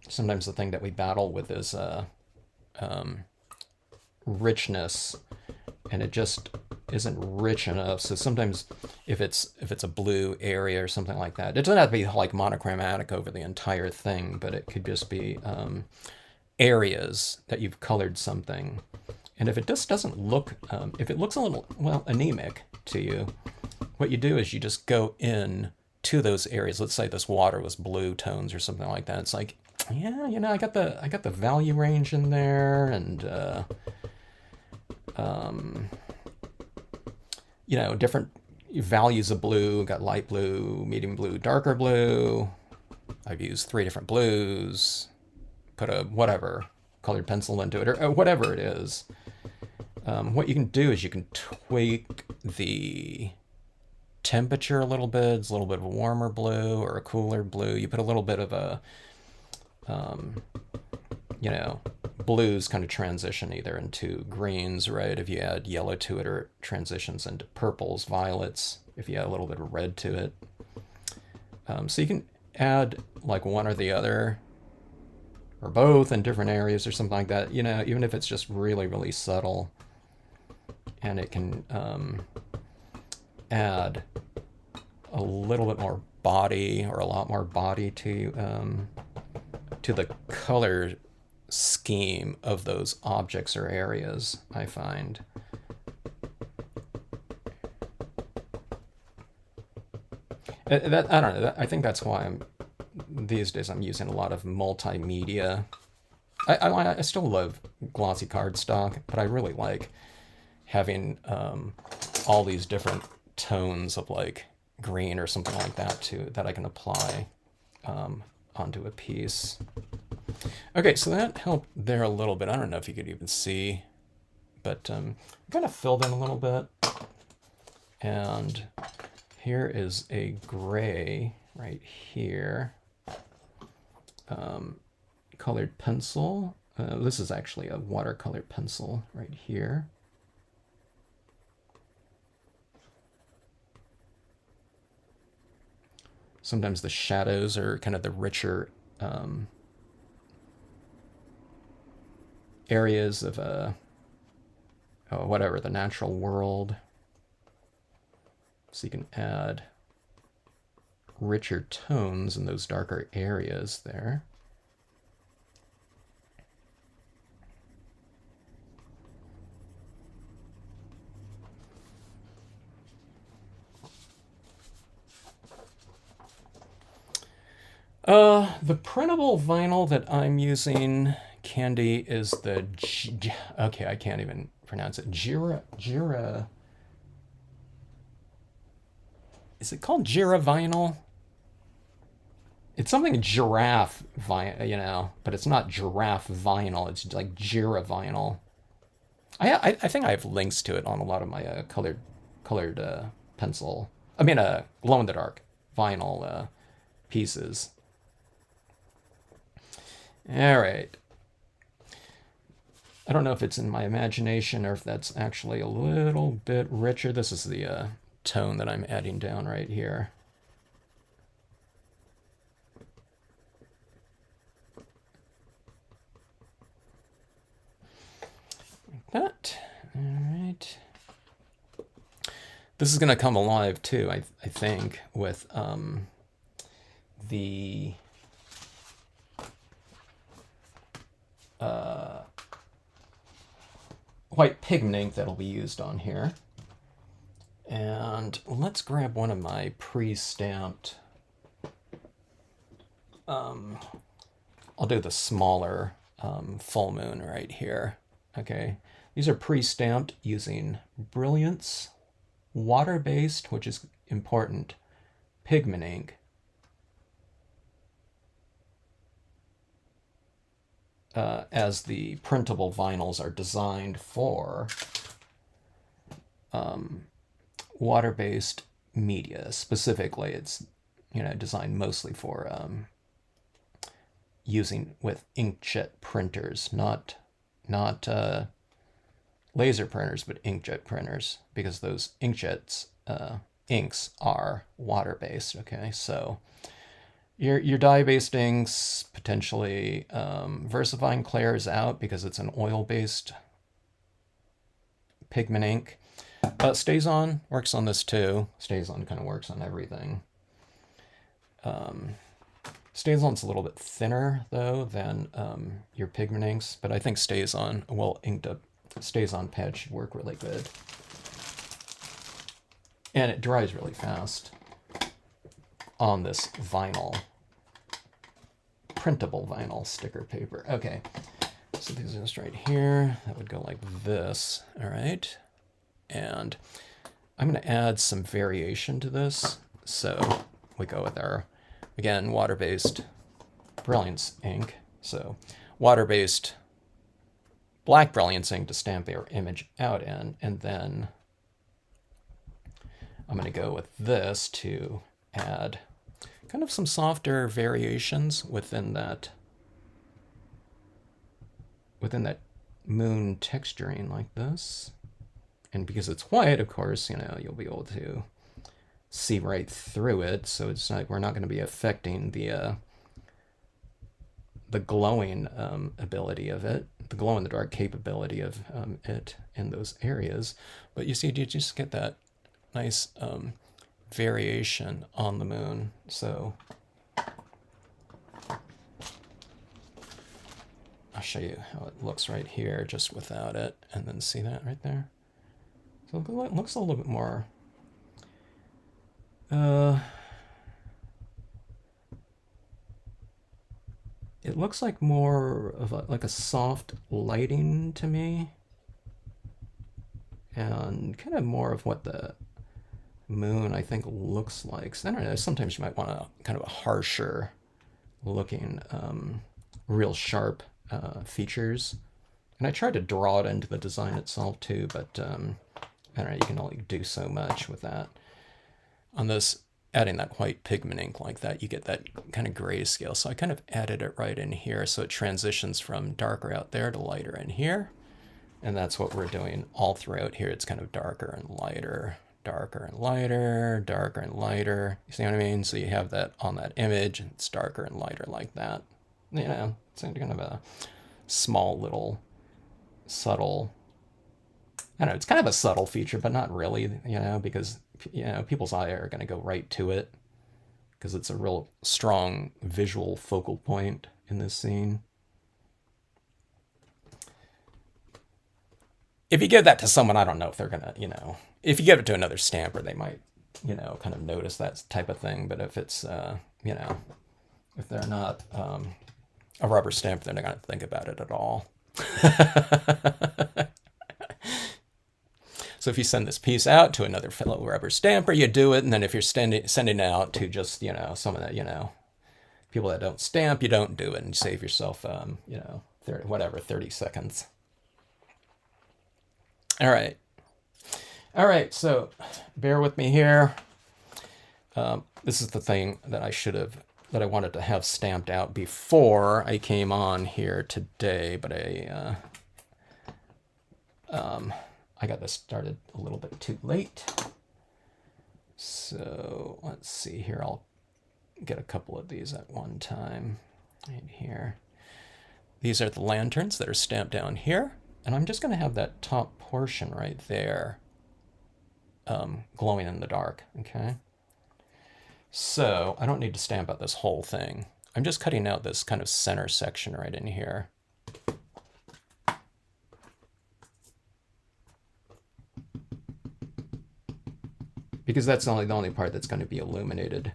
sometimes the thing that we battle with is richness, and it just isn't rich enough. So sometimes if it's a blue area or something like that, it doesn't have to be like monochromatic over the entire thing, but it could just be areas that you've colored something. And if it just doesn't look, if it looks a little, anemic to you, what you do is you just go in to those areas. Let's say this water was blue tones or something like that. It's like, yeah, I got the value range in there, and different values of blue. Got light blue, medium blue, darker blue. I've used 3 different blues. Put a whatever colored pencil into it, or whatever it is. What you can do is you can tweak the temperature a little bit. It's a little bit of a warmer blue or a cooler blue. You put a little bit of a blues kind of transition either into greens, right? If you add yellow to it, or it transitions into purples, violets, if you add a little bit of red to it. So you can add like one or the other, or both in different areas or something like that, even if it's just really, really subtle. And it can add a little bit more body, or a lot more body to the color scheme of those objects or areas, I find. I don't know. I think that's why these days I'm using a lot of multimedia. I still love glossy cardstock, but I really like having all these different tones of like green or something like that too, that I can apply onto a piece. Okay, so that helped there a little bit. I don't know if you could even see, but kind of filled in a little bit. And here is a gray right here. Colored pencil. This is actually a watercolor pencil right here. Sometimes the shadows are kind of the richer areas of whatever, the natural world. So you can add richer tones in those darker areas there. The printable vinyl that I'm using, Candy, is the okay, I can't even pronounce it. Jira. Is it called Jira vinyl? It's something giraffe vinyl, but it's not giraffe vinyl. It's like Jira vinyl. I think I have links to it on a lot of my colored pencil. I mean, glow in the dark vinyl pieces. All right. I don't know if it's in my imagination or if that's actually a little bit richer. This is the tone that I'm adding down right here. Like that. All right. This is going to come alive too, I think, with the white pigment ink that'll be used on here. And let's grab one of my pre-stamped, I'll do the smaller full moon right here. Okay, these are pre-stamped using Brilliance, water-based, which is important, pigment ink, as the printable vinyls are designed for water-based media. Specifically, it's designed mostly for using with inkjet printers, not laser printers, but inkjet printers, because those inkjets inks are water-based. Okay, so your dye-based inks, potentially VersaFine clears out because it's an oil-based pigment ink. StazOn works on this too. StazOn kind of works on everything. StazOn's a little bit thinner though than your pigment inks, but I think StazOn, well inked up StazOn pad should work really good. And it dries really fast on this vinyl, printable vinyl sticker paper. Okay, so these are just right here. That would go like this, all right? And I'm gonna add some variation to this. So we go with our, again, water-based Brilliance ink. So water-based black Brilliance ink to stamp our image out in, and then I'm gonna go with this to add kind of some softer variations within that moon texturing like this. And because it's white, of course, you'll be able to see right through it. So it's like we're not going to be affecting the glowing ability of it, the glow in the dark capability of it in those areas. But you see, you just get that nice variation on the moon. So I'll show you how it looks right here just without it, and then see that right there. So it looks a little bit more it looks like more of like a soft lighting to me, and kind of more of what the moon I think looks like. So I don't know, sometimes you might want a kind of a harsher looking, real sharp features. And I tried to draw it into the design itself too, but I don't know, you can only do so much with that. On this, adding that white pigment ink like that, you get that kind of grayscale. So I kind of added it right in here, so it transitions from darker out there to lighter in here. And that's what we're doing all throughout here. It's kind of darker and lighter, darker and lighter, darker and lighter. You see what I mean? So you have that on that image, and it's darker and lighter like that. You know, it's kind of a small little subtle, I don't know, it's kind of a subtle feature, but not really, you know, because, you know, people's eye are going to go right to it because it's a real strong visual focal point in this scene. If you give that to someone, I don't know if they're going to, you know, if you give it to another stamper, they might, you know, kind of notice that type of thing. But if it's, you know, if they're not a rubber stamp, they're not going to think about it at all. So if you send this piece out to another fellow rubber stamper, you do it. And then if you're sending it out to just, you know, some of that, you know, people that don't stamp, you don't do it, and save yourself, you know, 30 seconds. All right. All right, so bear with me here. This is the thing that I wanted to have stamped out before I came on here today, but I got this started a little bit too late. So let's see here. I'll get a couple of these at one time right here. These are the lanterns that are stamped down here. And I'm just going to have that top portion right there glowing in the dark, okay? So I don't need to stamp out this whole thing. I'm just cutting out this kind of center section right in here. Because that's the only part that's going to be illuminated.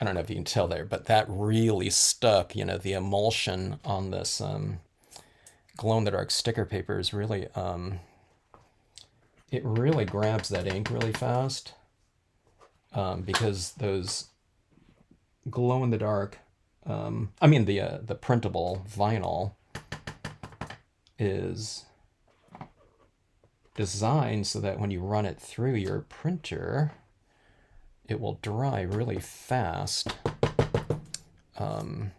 I don't know if you can tell there, but that really stuck. You know, the emulsion on this glow-in-the-dark sticker paper is really, it really grabs that ink really fast because those glow-in-the-dark, I mean the printable vinyl is designed so that when you run it through your printer, it will dry really fast. You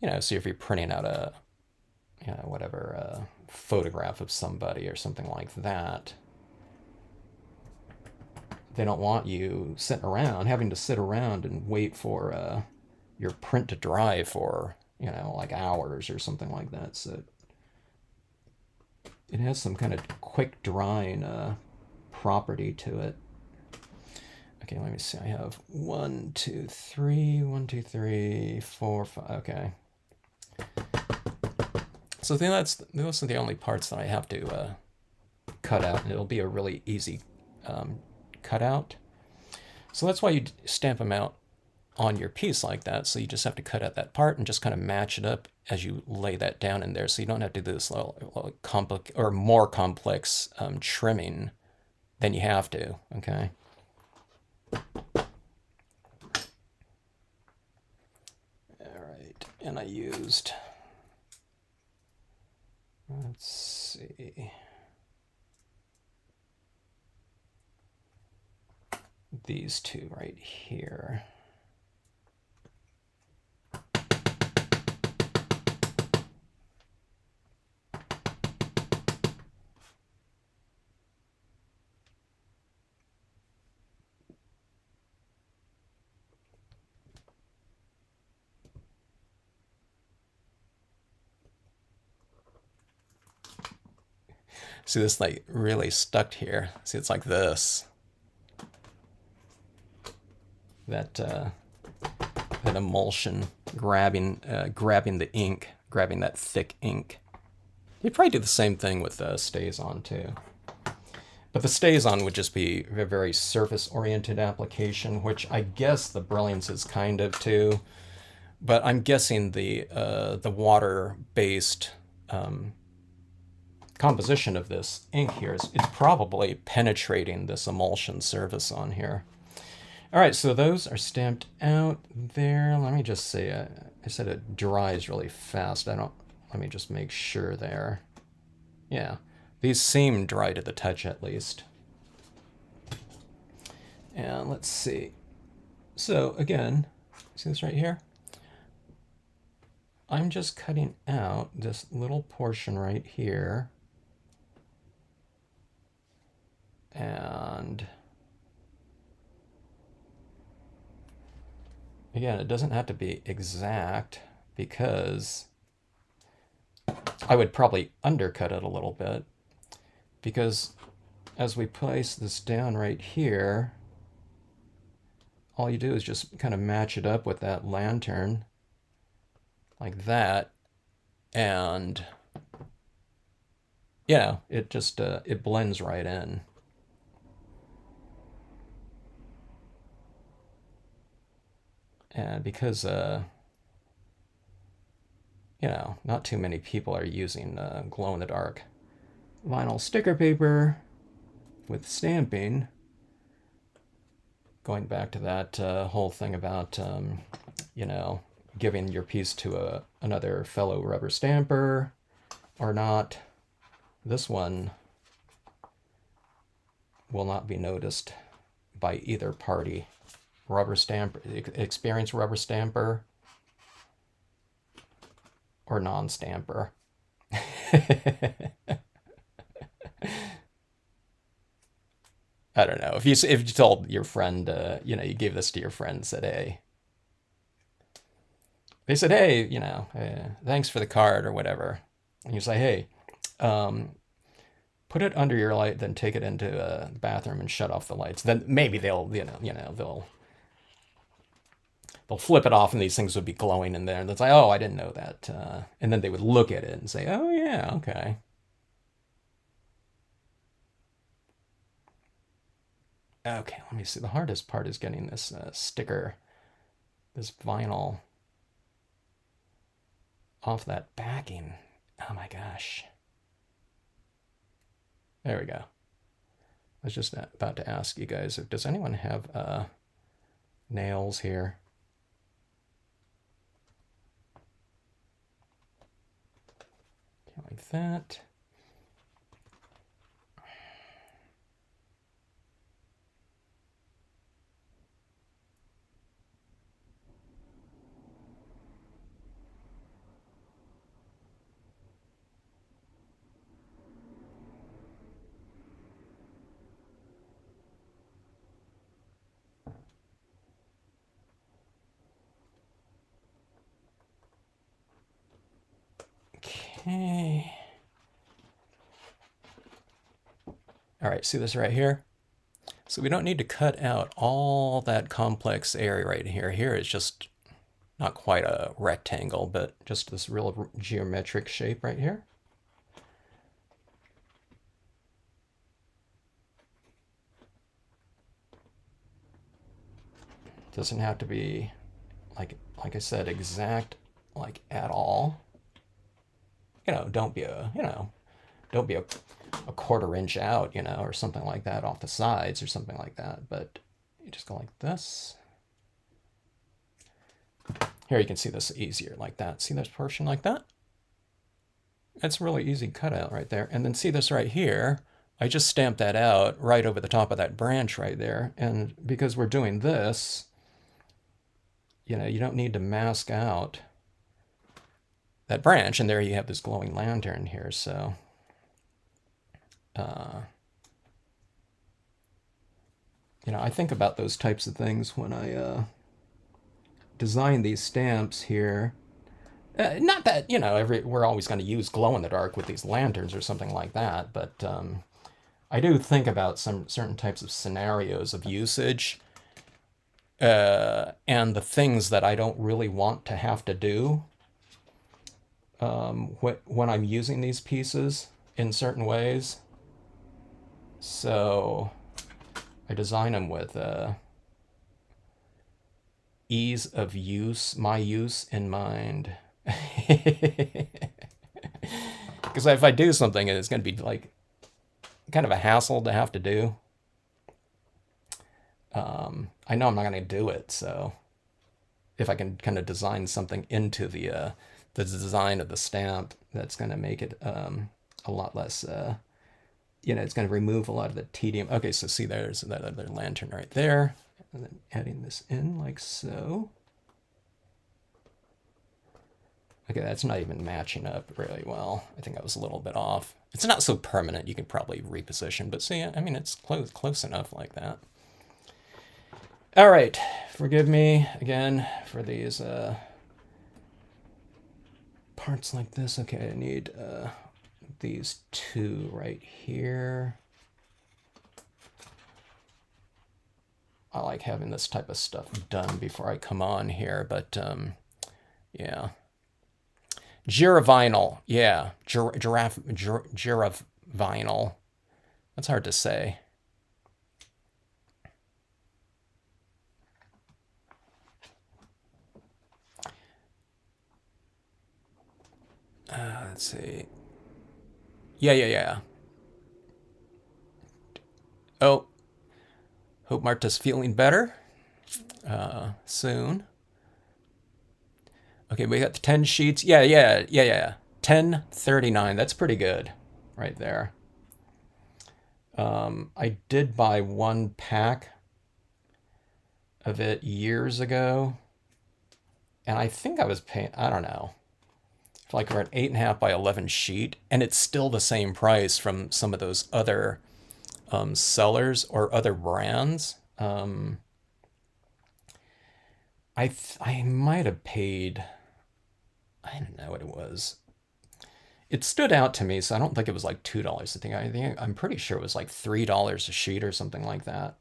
know, so if you're printing out a, you know, whatever, a photograph of somebody or something like that, they don't want you having to sit around and wait for your print to dry for, you know, like hours or something like that. So it has some kind of quick drying property to it. Okay, let me see. I have 1, 2, 3, 4, 5. Okay. So I think those are the only parts that I have to cut out, and it'll be a really easy cutout. So that's why you stamp them out on your piece like that. So you just have to cut out that part and just kind of match it up as you lay that down in there. So you don't have to do this little complex or more complex trimming than you have to. Okay. All right, and I used, let's see, these two right here. See this like really stuck here. See, it's like this. That that emulsion grabbing the ink, grabbing that thick ink. You'd probably do the same thing with Stays On too. But the Stays On would just be a very surface-oriented application, which I guess the Brilliance is kind of too. But I'm guessing the water-based composition of this ink here is probably penetrating this emulsion surface on here. All right, so those are stamped out there. Let me just say, I said it dries really fast. Let me just make sure there. Yeah, these seem dry to the touch at least. And let's see. So again, see this right here? I'm just cutting out this little portion right here. And again, it doesn't have to be exact because I would probably undercut it a little bit, because as we place this down right here, all you do is just kind of match it up with that lantern like that, and yeah, it just it blends right in. And because you know, not too many people are using glow-in-the-dark vinyl sticker paper with stamping. Going back to that whole thing about, you know, giving your piece to another fellow rubber stamper or not, this one will not be noticed by either party. Rubber stamper, experienced rubber stamper, or non-stamper. I don't know. If you told your friend, you know, you gave this to your friend and said, hey, they said, hey, you know, thanks for the card or whatever, and you say, hey, put it under your light, then take it into the bathroom and shut off the lights. Then maybe they'll, they'll flip it off and these things would be glowing in there. And it's like, oh, I didn't know that. And then they would look at it and say, oh, yeah, okay. Okay, let me see. The hardest part is getting this sticker, this vinyl, off that backing. Oh my gosh. There we go. I was just about to ask you guys, does anyone have nails here? Like that. Okay. All right, see this right here? So we don't need to cut out all that complex area right here. Here it's just not quite a rectangle, but just this real geometric shape right here. Doesn't have to be, like I said, exact, like at all. You know, don't be a, don't be a quarter inch out, or something like that off the sides or something like that. But you just go like this. Here you can see this easier like that. See this portion like that? It's a really easy cutout right there. And then see this right here? I just stamped that out right over the top of that branch right there. And because we're doing this, you don't need to mask out that branch. And there you have this glowing lantern here. So I think about those types of things when I design these stamps here. Not that, you know, we're always going to use glow in the dark with these lanterns or something like that, but I do think about some certain types of scenarios of usage and the things that I don't really want to have to do when I'm using these pieces in certain ways. So I design them with ease of use, my use in mind. Because if I do something and it's going to be like kind of a hassle to have to do, I know I'm not going to do it. So if I can kind of design something into the design of the stamp, that's going to make it a lot less. You know, it's going to remove a lot of the tedium. Okay, so see, there's that other lantern right there, and then adding this in like so. Okay, that's not even matching up really well. I think I was a little bit off. It's not so permanent. You could probably reposition, but see, I mean, it's close enough like that. All right, forgive me again for these parts like this. Okay, I need these two right here. I like having this type of stuff done before I come on here, but yeah. Giravinyl, yeah, giravinyl. That's hard to say. Let's see. Yeah. Oh, hope Marta's feeling better soon. Okay, we got the 10 sheets. Yeah. 1039. That's pretty good right there. I did buy one pack of it years ago, and I think I was paying, I don't know, for like an 8.5 by 11 sheet, and it's still the same price from some of those other sellers or other brands. I might have paid, I don't know what it was. It stood out to me, so I don't think it was like $2. I'm pretty sure it was like $3 a sheet or something like that,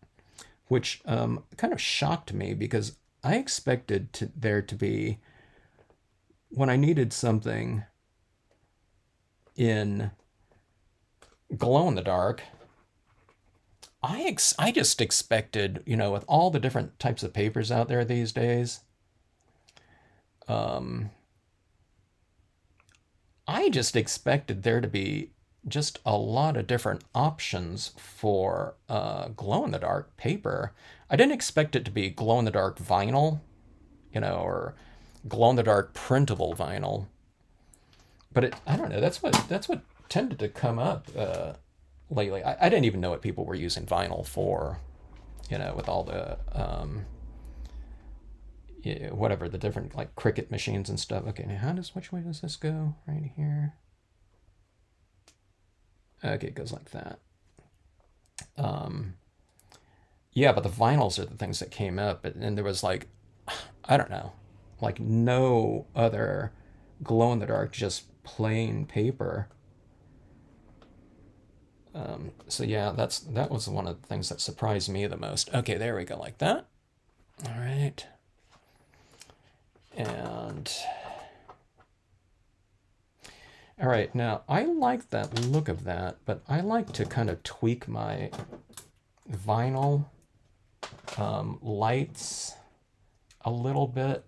which kind of shocked me because I expected there to be, when I needed something in glow in the dark, I just expected, you know, with all the different types of papers out there these days, I just expected there to be just a lot of different options for glow in the dark paper. I didn't expect it to be glow in the dark vinyl, you know, or glow in the dark printable vinyl. But I don't know. That's what tended to come up lately. I didn't even know what people were using vinyl for, you know, with all the yeah, whatever the different like Cricut machines and stuff. Okay, now which way does this go? Right here. Okay, it goes like that. Yeah, but the vinyls are the things that came up, and there was like, I don't know, like no other glow in the dark, just plain paper. So yeah, that was one of the things that surprised me the most. Okay, there we go, like that. All right. And all right, now I like that look of that, but I like to kind of tweak my vinyl lights a little bit.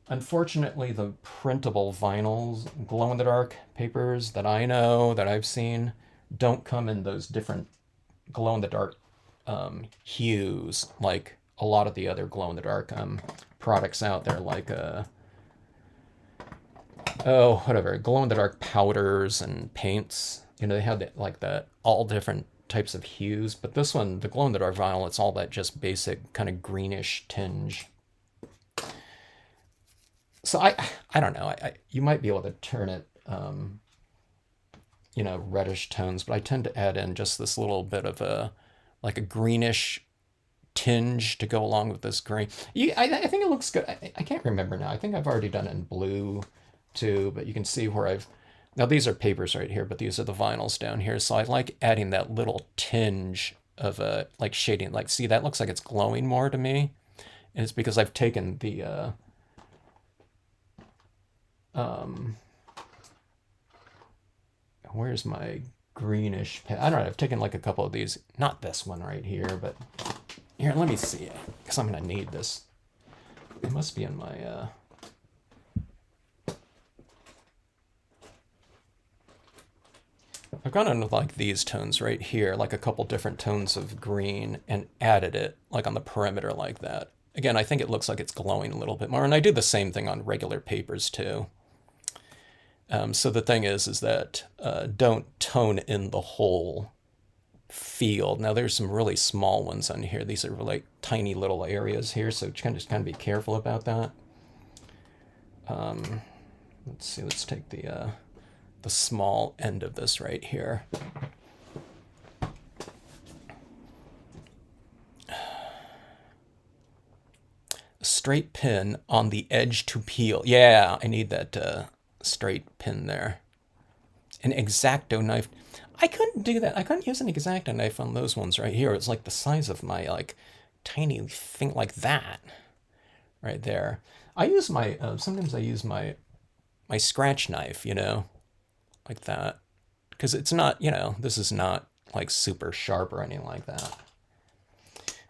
Unfortunately, the printable vinyls, glow in the dark papers that I know, that I've seen, don't come in those different glow in the dark hues like a lot of the other glow in the dark products out there, like whatever, glow in the dark powders and paints. You know, they have like the all different types of hues, but this one, the glow in the dark vinyl, it's all that just basic kind of greenish tinge. So I don't know. You might be able to turn it, you know, reddish tones, but I tend to add in just this little bit of a like a greenish tinge to go along with this green. I think it looks good. I can't remember now. I think I've already done it in blue too, but you can see where now these are papers right here, but these are the vinyls down here. So I like adding that little tinge of like shading. Like, see, that looks like it's glowing more to me. And it's because I've taken the, where's my greenish pen? I don't know. I've taken like a couple of these, not this one right here, but here, let me see, because I'm going to need this. It must be in my, I've gone into like these tones right here, like a couple different tones of green, and added it like on the perimeter like that. Again, I think it looks like it's glowing a little bit more, and I do the same thing on regular papers too. So the thing is that don't tone in the whole field. Now there's some really small ones on here. These are like tiny little areas here, so just kind of be careful about that. Let's see. Let's take the small end of this right here. A straight pin on the edge to peel. Yeah, I need that straight pin there. An X-Acto knife. I couldn't do that. I couldn't use an X-Acto knife on those ones right here. It's like the size of my like tiny thing like that right there. I use my sometimes I use my scratch knife, you know, like that, because it's not, you know, this is not like super sharp or anything like that.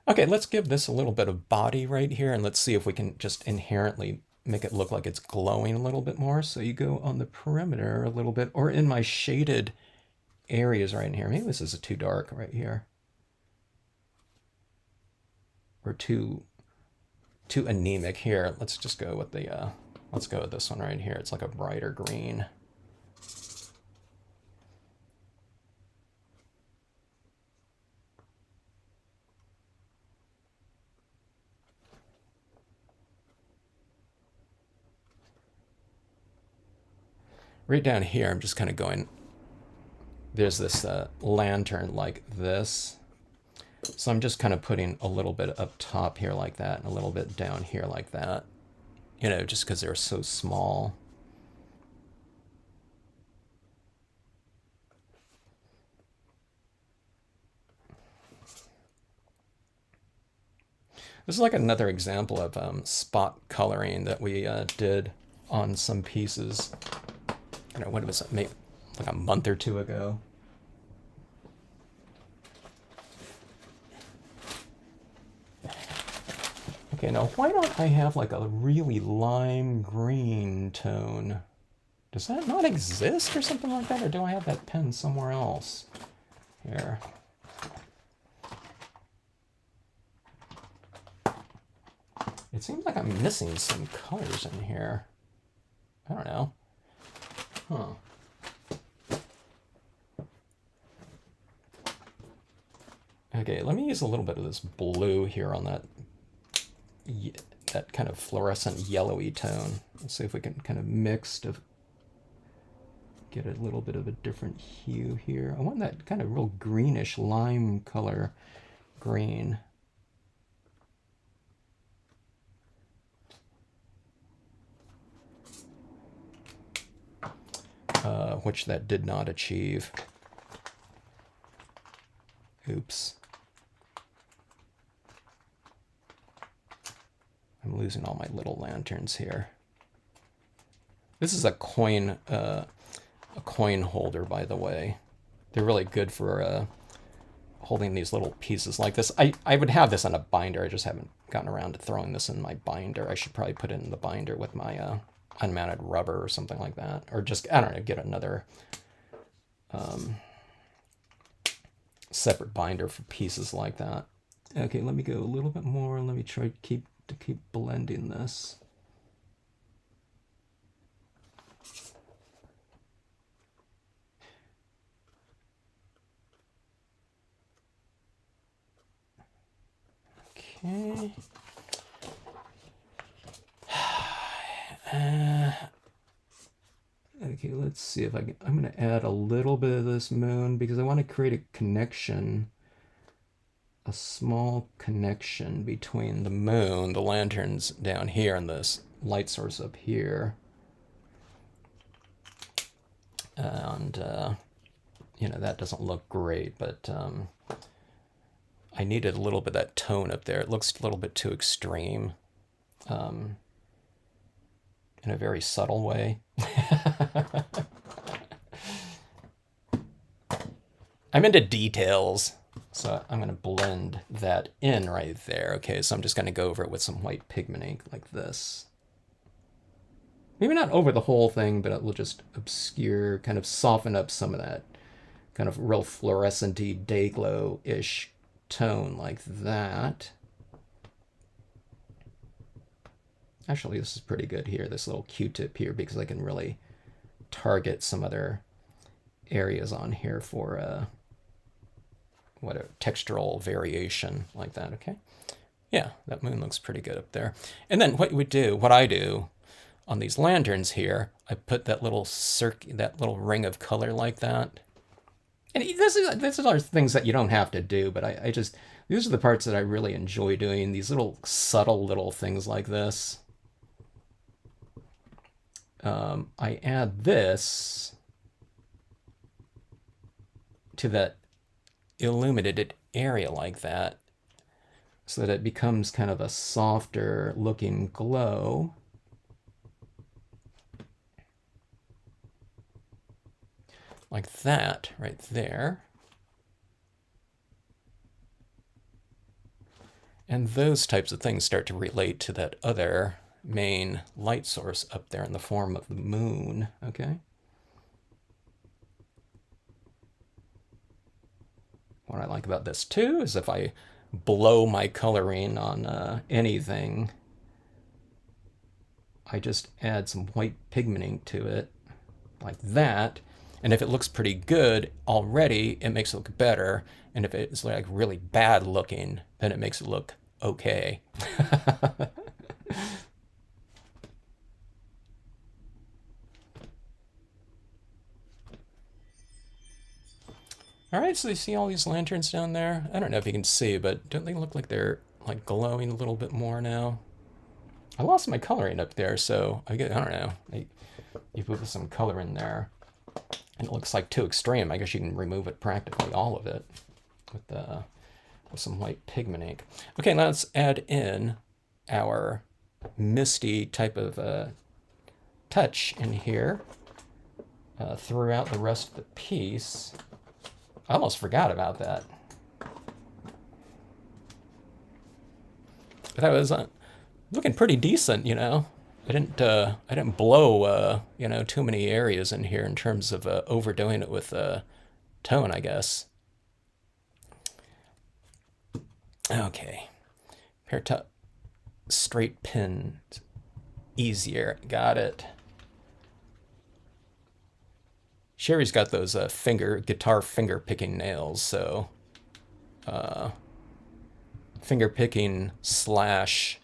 Okay, let's give this a little bit of body right here, and let's see if we can just inherently make it look like it's glowing a little bit more. So you go on the perimeter a little bit, or in my shaded areas right in here. Maybe this is too dark right here, or too anemic here. Let's just go with the let's go with this one right here. It's like a brighter green. Right down here, I'm just kind of going, there's this lantern like this. So I'm just kind of putting a little bit up top here like that, and a little bit down here like that, you know, just because they're so small. This is like another example of spot coloring that we did on some pieces. I don't know, what was it, maybe like a month or two ago. Okay, now why don't I have like a really lime green tone? Does that not exist or something like that? Or do I have that pen somewhere else? Here. It seems like I'm missing some colors in here. I don't know. Huh. Okay, let me use a little bit of this blue here on that kind of fluorescent yellowy tone. Let's see if we can kind of mix to get a little bit of a different hue here. I want that kind of real greenish lime color green. Which that did not achieve. Oops. I'm losing all my little lanterns here. This is a coin holder, by the way. They're really good for holding these little pieces like this. I would have this in a binder. I just haven't gotten around to throwing this in my binder. I should probably put it in the binder with my unmounted rubber or something like that. Or just, I don't know, get another separate binder for pieces like that. Okay, let me go a little bit more. Let me try to keep blending this. Okay. Okay, let's see if I can. I'm going to add a little bit of this moon because I want to create a connection a small connection between the moon, the lanterns down here, and this light source up here. And, you know, that doesn't look great, but I needed a little bit of that tone up there. It looks a little bit too extreme in a very subtle way. I'm into details, so I'm going to blend that in right there. Okay, so I'm just going to go over it with some white pigment ink like this. Maybe not over the whole thing, but it will just obscure, kind of soften up some of that kind of real fluorescent-y, day glow-ish tone like that. Actually, this is pretty good here, this little Q-tip here, because I can really target some other areas on here for whatever textural variation like that. Okay, yeah, that moon looks pretty good up there. And then what I do on these lanterns here, I put that little that little ring of color like that. And this are things that you don't have to do, but I just, these are the parts that I really enjoy doing, these little subtle little things like this. I add this to that illuminated area like that so that it becomes kind of a softer looking glow. Like that right there. And those types of things start to relate to that other main light source up there in the form of the moon, okay? What I like about this too is if I blow my coloring on anything, I just add some white pigment ink to it like that. And if it looks pretty good already, it makes it look better. And if it's like really bad looking, then it makes it look okay. All right, so you see all these lanterns down there? I don't know if you can see, but don't they look like they're like glowing a little bit more now? I lost my coloring up there, so I don't know. You put some color in there, and it looks like too extreme. I guess you can remove it, practically all of it, with some white pigment ink. Okay, now let's add in our misty type of touch in here throughout the rest of the piece. I almost forgot about that. But that was looking pretty decent, you know. I didn't blow you know, too many areas in here in terms of overdoing it with tone, I guess. Okay, pair top straight pins, easier. Got it. Sherry's got those guitar finger picking nails, so finger picking slash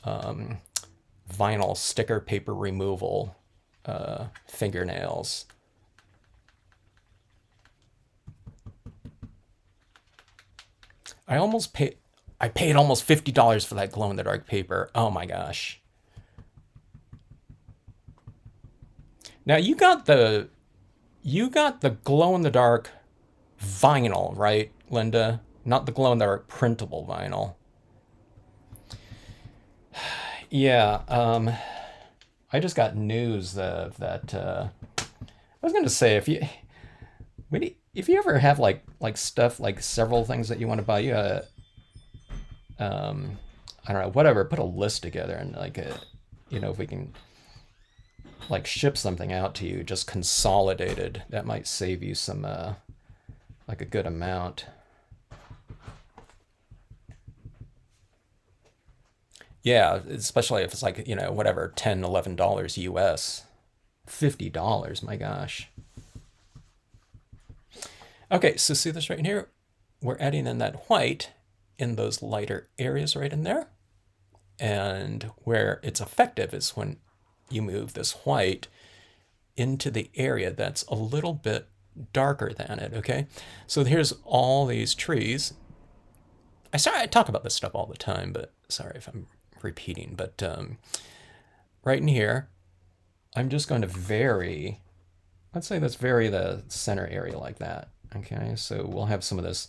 vinyl sticker paper removal fingernails. I paid almost $50 for that glow-in-the-dark paper. Oh my gosh. Now you got the glow-in-the-dark vinyl, right, Linda? Not the glow-in-the-dark printable vinyl. Yeah, I just got news that I was going to say, if you ever have like stuff, like several things that you want to buy, you gotta, I don't know, whatever, put a list together and like you know, if we can like ship something out to you just consolidated, that might save you some like a good amount. Yeah, especially if it's like, you know, whatever, $10, $11 US. $50, my gosh. Okay, so see this right here? We're adding in that white in those lighter areas right in there. And where it's effective is when you move this white into the area that's a little bit darker than it, okay? So here's all these trees. sorry, I talk about this stuff all the time, but sorry if I'm repeating. But right in here, I'm just going to vary. Let's say let's vary the center area like that. Okay, so we'll have some of this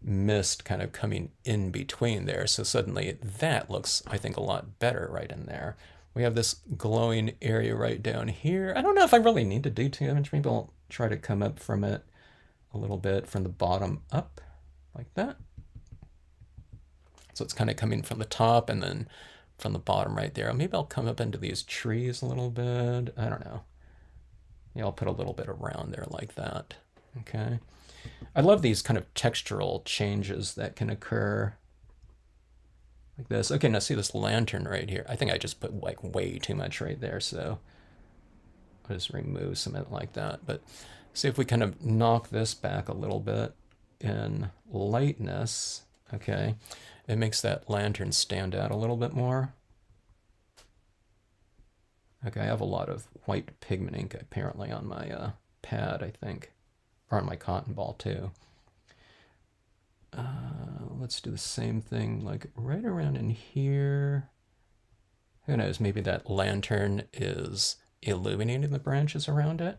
mist kind of coming in between there. So suddenly that looks, I think, a lot better right in there. We have this glowing area right down here. I don't know if I really need to do too much. Maybe I'll try to come up from it a little bit from the bottom up like that. So it's kind of coming from the top and then from the bottom right there. Maybe I'll come up into these trees a little bit. I don't know. Yeah, I'll put a little bit around there like that. Okay. I love these kind of textural changes that can occur like this. Okay, now see this lantern right here. I think I just put like way too much right there, so I'll just remove some of it like that. But see if we kind of knock this back a little bit in lightness. Okay, it makes that lantern stand out a little bit more. Okay, I have a lot of white pigment ink apparently on my pad, I think, or on my cotton ball too. Let's do the same thing like right around in here. Who knows, maybe that lantern is illuminating the branches around it.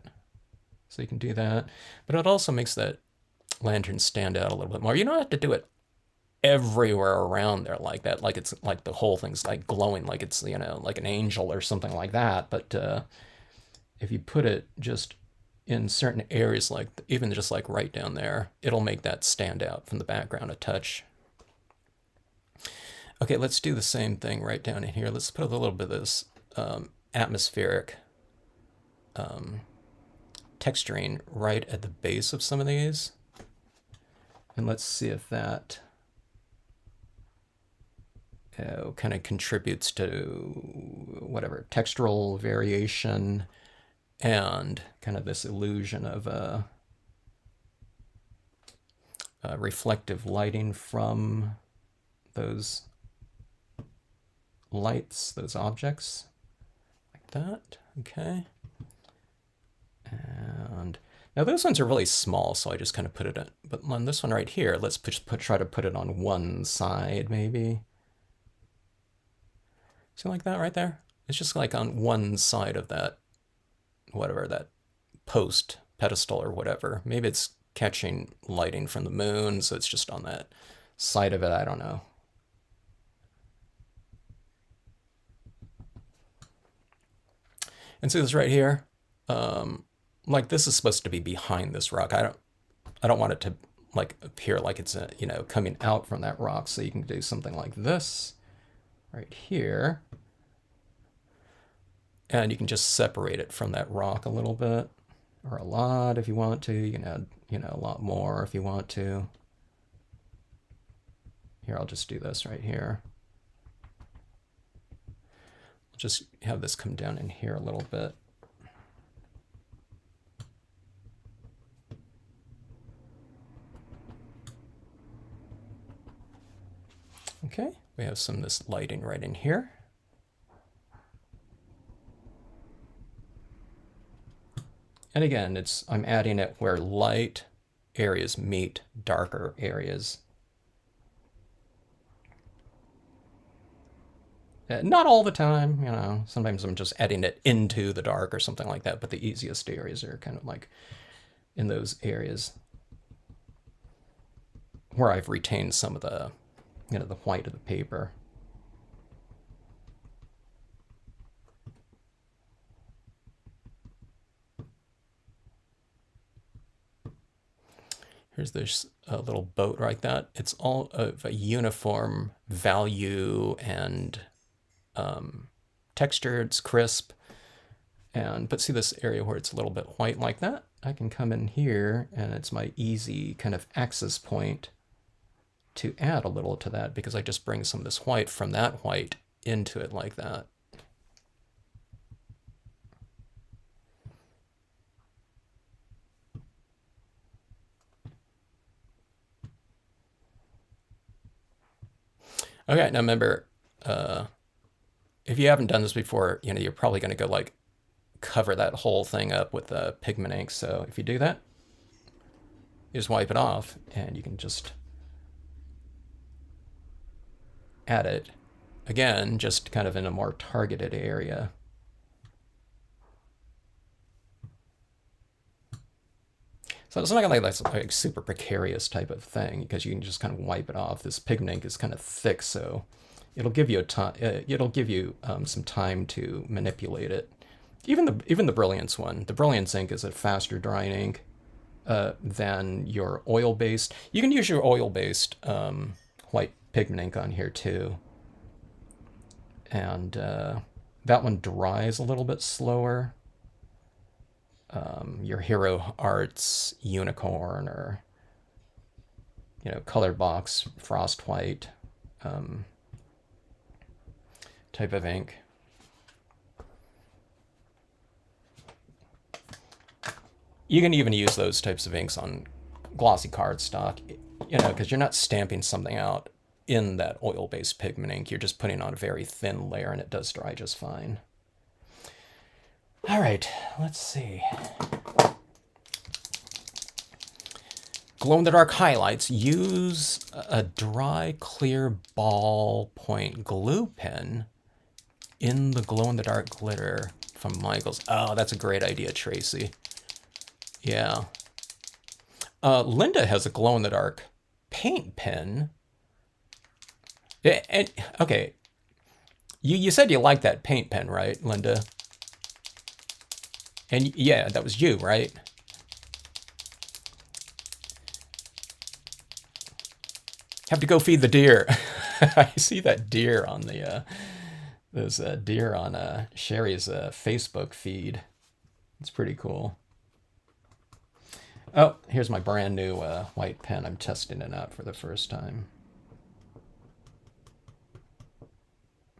So you can do that. But it also makes that lantern stand out a little bit more. You don't have to do it everywhere around there like that, like it's like the whole thing's like glowing, like it's, you know, like an angel or something like that. But if you put it just in certain areas, like even just like right down there, it'll make that stand out from the background a touch. Okay, let's do the same thing right down in here. Let's put a little bit of this atmospheric texturing right at the base of some of these. And let's see if that kind of contributes to whatever textural variation and kind of this illusion of reflective lighting from those lights, those objects, like that. Okay. And now those ones are really small, so I just kind of put it in. But on this one right here, let's try to put it on one side, maybe. See, like that right there? It's just like on one side of that, whatever, that post, pedestal or whatever. Maybe it's catching lighting from the moon, so it's just on that side of it. I don't know. And see this right here? Like this is supposed to be behind this rock. I don't want it to like appear like it's you know, coming out from that rock. So you can do something like this right here. And you can just separate it from that rock a little bit, or a lot if you want to. You can add, you know, a lot more if you want to. Here, I'll just do this right here. Just have this come down in here a little bit. Okay, we have some of this lighting right in here. And again, I'm adding it where light areas meet darker areas. Not all the time, you know, sometimes I'm just adding it into the dark or something like that, but the easiest areas are kind of like in those areas where I've retained some of the, you know, the white of the paper. Here's this little boat like that. It's all of a uniform value and texture. It's crisp. But see this area where it's a little bit white like that? I can come in here and it's my easy kind of access point to add a little to that, because I just bring some of this white from that white into it like that. Okay, now remember, if you haven't done this before, you know, you're probably going to go like cover that whole thing up with the pigment ink. So if you do that, you just wipe it off and you can just at it. Again, just kind of in a more targeted area. So it's not like that's like super precarious type of thing because you can just kind of wipe it off. This pigment ink is kind of thick, so it'll give you a time. It'll give you some time to manipulate it. Even the Brilliance one. The Brilliance ink is a faster drying ink than your oil-based. You can use your oil-based white pigment ink on here too, and that one dries a little bit slower. Your Hero Arts Unicorn or Color Box Frost White type of ink. You can even use those types of inks on glossy cardstock, because you're not stamping something out in that oil-based pigment ink. You're just putting on a very thin layer and it does dry just fine. All right, let's see. Glow-in-the-dark highlights. Use a dry, clear ballpoint glue pen in the glow-in-the-dark glitter from Michaels. Oh, that's a great idea, Tracy. Yeah. Linda has a glow-in-the-dark paint pen. Okay. You said you liked that paint pen, right, Linda? And yeah, that was you, right? Have to go feed the deer. I see that deer on the there's a deer on Sherry's Facebook feed. It's pretty cool. Oh, here's my brand new white pen. I'm testing it out for the first time.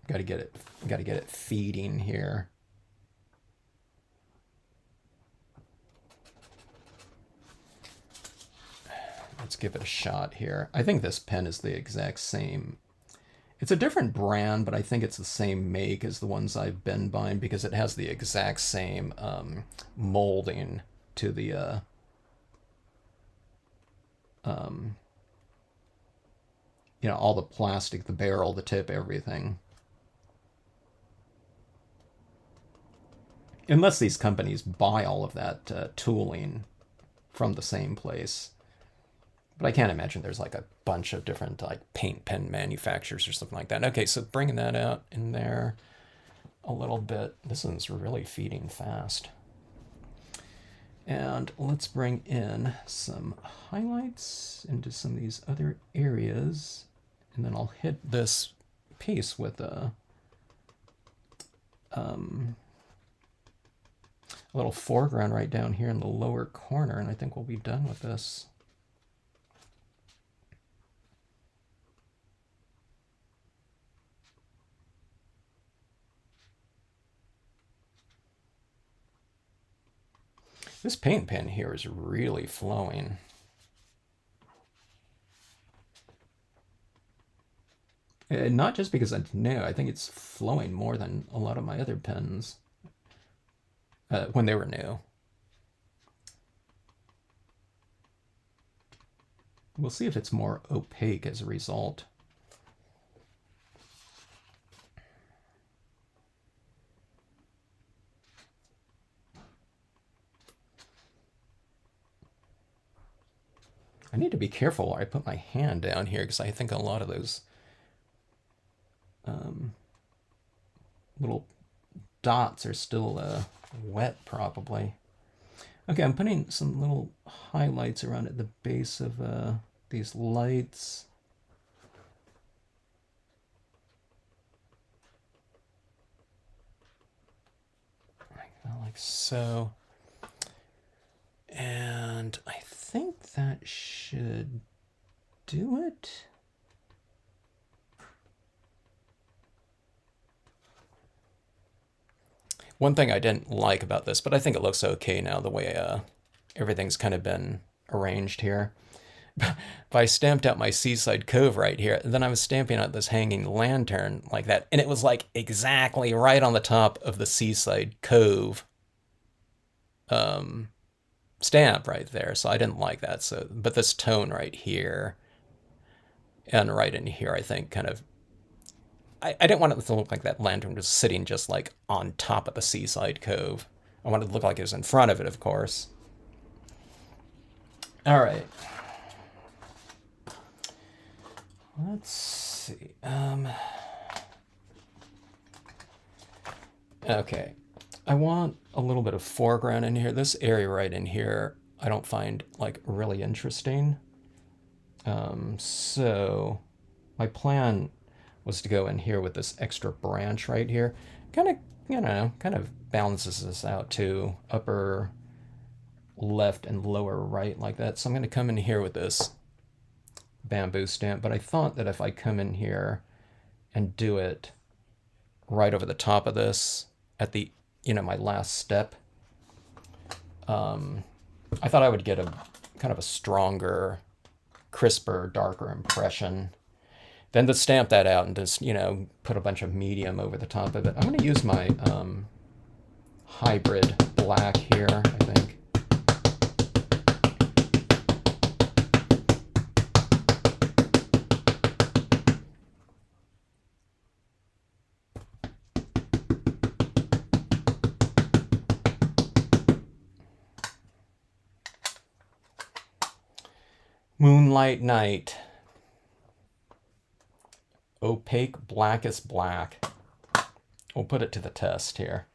Got to get it feeding here. Let's give it a shot here. I think this pen is the exact same. It's a different brand, but I think it's the same make as the ones I've been buying because it has the exact same molding to the all the plastic, the barrel, the tip, everything. Unless these companies buy all of that tooling from the same place. But I can't imagine there's like a bunch of different like paint pen manufacturers or something like that. Okay, so bringing that out in there a little bit. This one's really feeding fast. And let's bring in some highlights into some of these other areas. And then I'll hit this piece with a little foreground right down here in the lower corner. And I think we'll be done with this. This paint pen here is really flowing. Not just because it's new, I think it's flowing more than a lot of my other pens when they were new. We'll see if it's more opaque as a result. I need to be careful where I put my hand down here because I think a lot of those little dots are still wet probably. Okay, I'm putting some little highlights around at the base of these lights. Like so. And I think that should do it. One thing I didn't like about this, but I think it looks okay now the way everything's kind of been arranged here. But I stamped out my Seaside Cove right here, and then I was stamping out this hanging lantern like that, and it was like exactly right on the top of the Seaside Cove stamp right there, so I didn't like that. But this tone right here and right in here, I think kind of I didn't want it to look like that lantern was sitting just like on top of the seaside cove. I wanted it to look like it was in front of it, of course. All right. Let's see. Okay. I want a little bit of foreground in here. This area right in here, I don't find like really interesting. So my plan was to go in here with this extra branch right here. Kind of, kind of balances this out too. Upper left and lower right like that. So I'm going to come in here with this bamboo stamp, but I thought that if I come in here and do it right over the top of this at the, my last step, I thought I would get a kind of a stronger, crisper, darker impression. Then to stamp that out and just, put a bunch of medium over the top of it. I'm going to use my hybrid black here, I think. Moonlight Night. Opaque blackest black. We'll put it to the test here.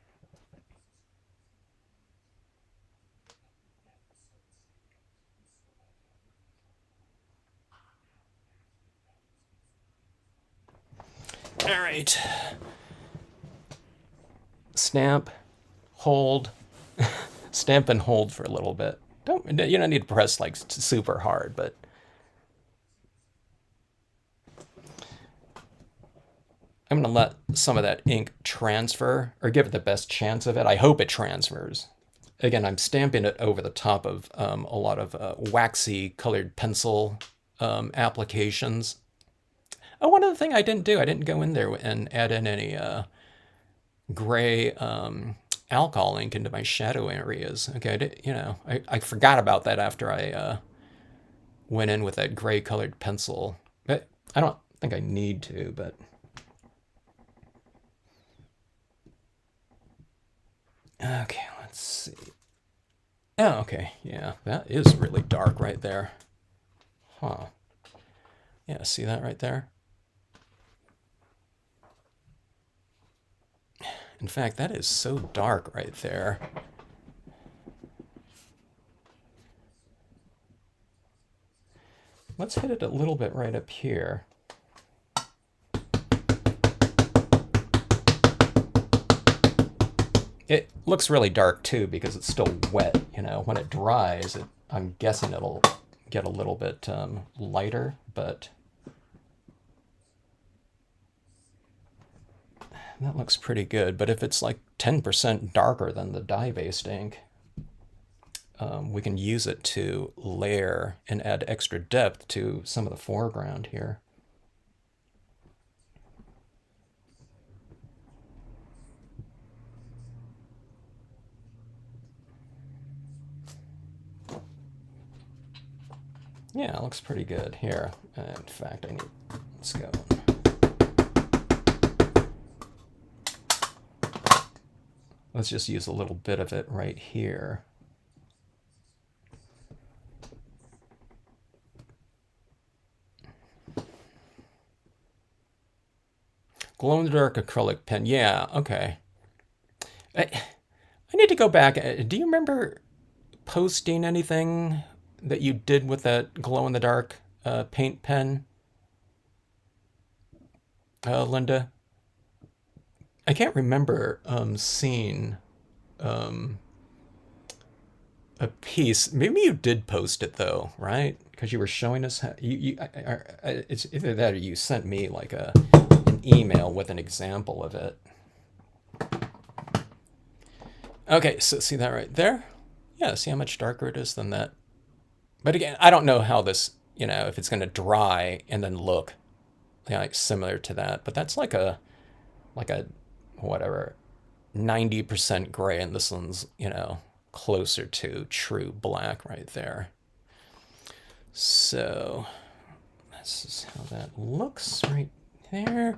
All right. Stamp, hold, stamp and hold for a little bit. You don't need to press like super hard, but I'm going to let some of that ink transfer, or give it the best chance of it. I hope it transfers. Again, I'm stamping it over the top of a lot of waxy colored pencil applications. Oh, one other thing I didn't do, I didn't go in there and add in any gray alcohol ink into my shadow areas. Okay, I forgot about that after I went in with that gray colored pencil. But I don't think I need to, but... Okay, let's see. Oh, okay, yeah, that is really dark right there. Huh. Yeah, see that right there? In fact, that is so dark right there. Let's hit it a little bit right up here. It looks really dark too because it's still wet. When it dries, I'm guessing it'll get a little bit lighter, but that looks pretty good. But if it's like 10% darker than the dye-based ink, we can use it to layer and add extra depth to some of the foreground here. Yeah, it looks pretty good here. In fact, let's go. Let's just use a little bit of it right here. Glow-in-the-dark acrylic pen. Yeah, okay. I need to go back. Do you remember posting anything that you did with that glow-in-the-dark paint pen, Linda? I can't remember seeing a piece. Maybe you did post it though, right? Because you were showing us how it's either that or you sent me like an email with an example of it. Okay, so see that right there? Yeah, see how much darker it is than that? But again, I don't know how this, if it's going to dry and then look like similar to that. But that's like a whatever, 90% gray, and this one's, closer to true black right there. So this is how that looks right there.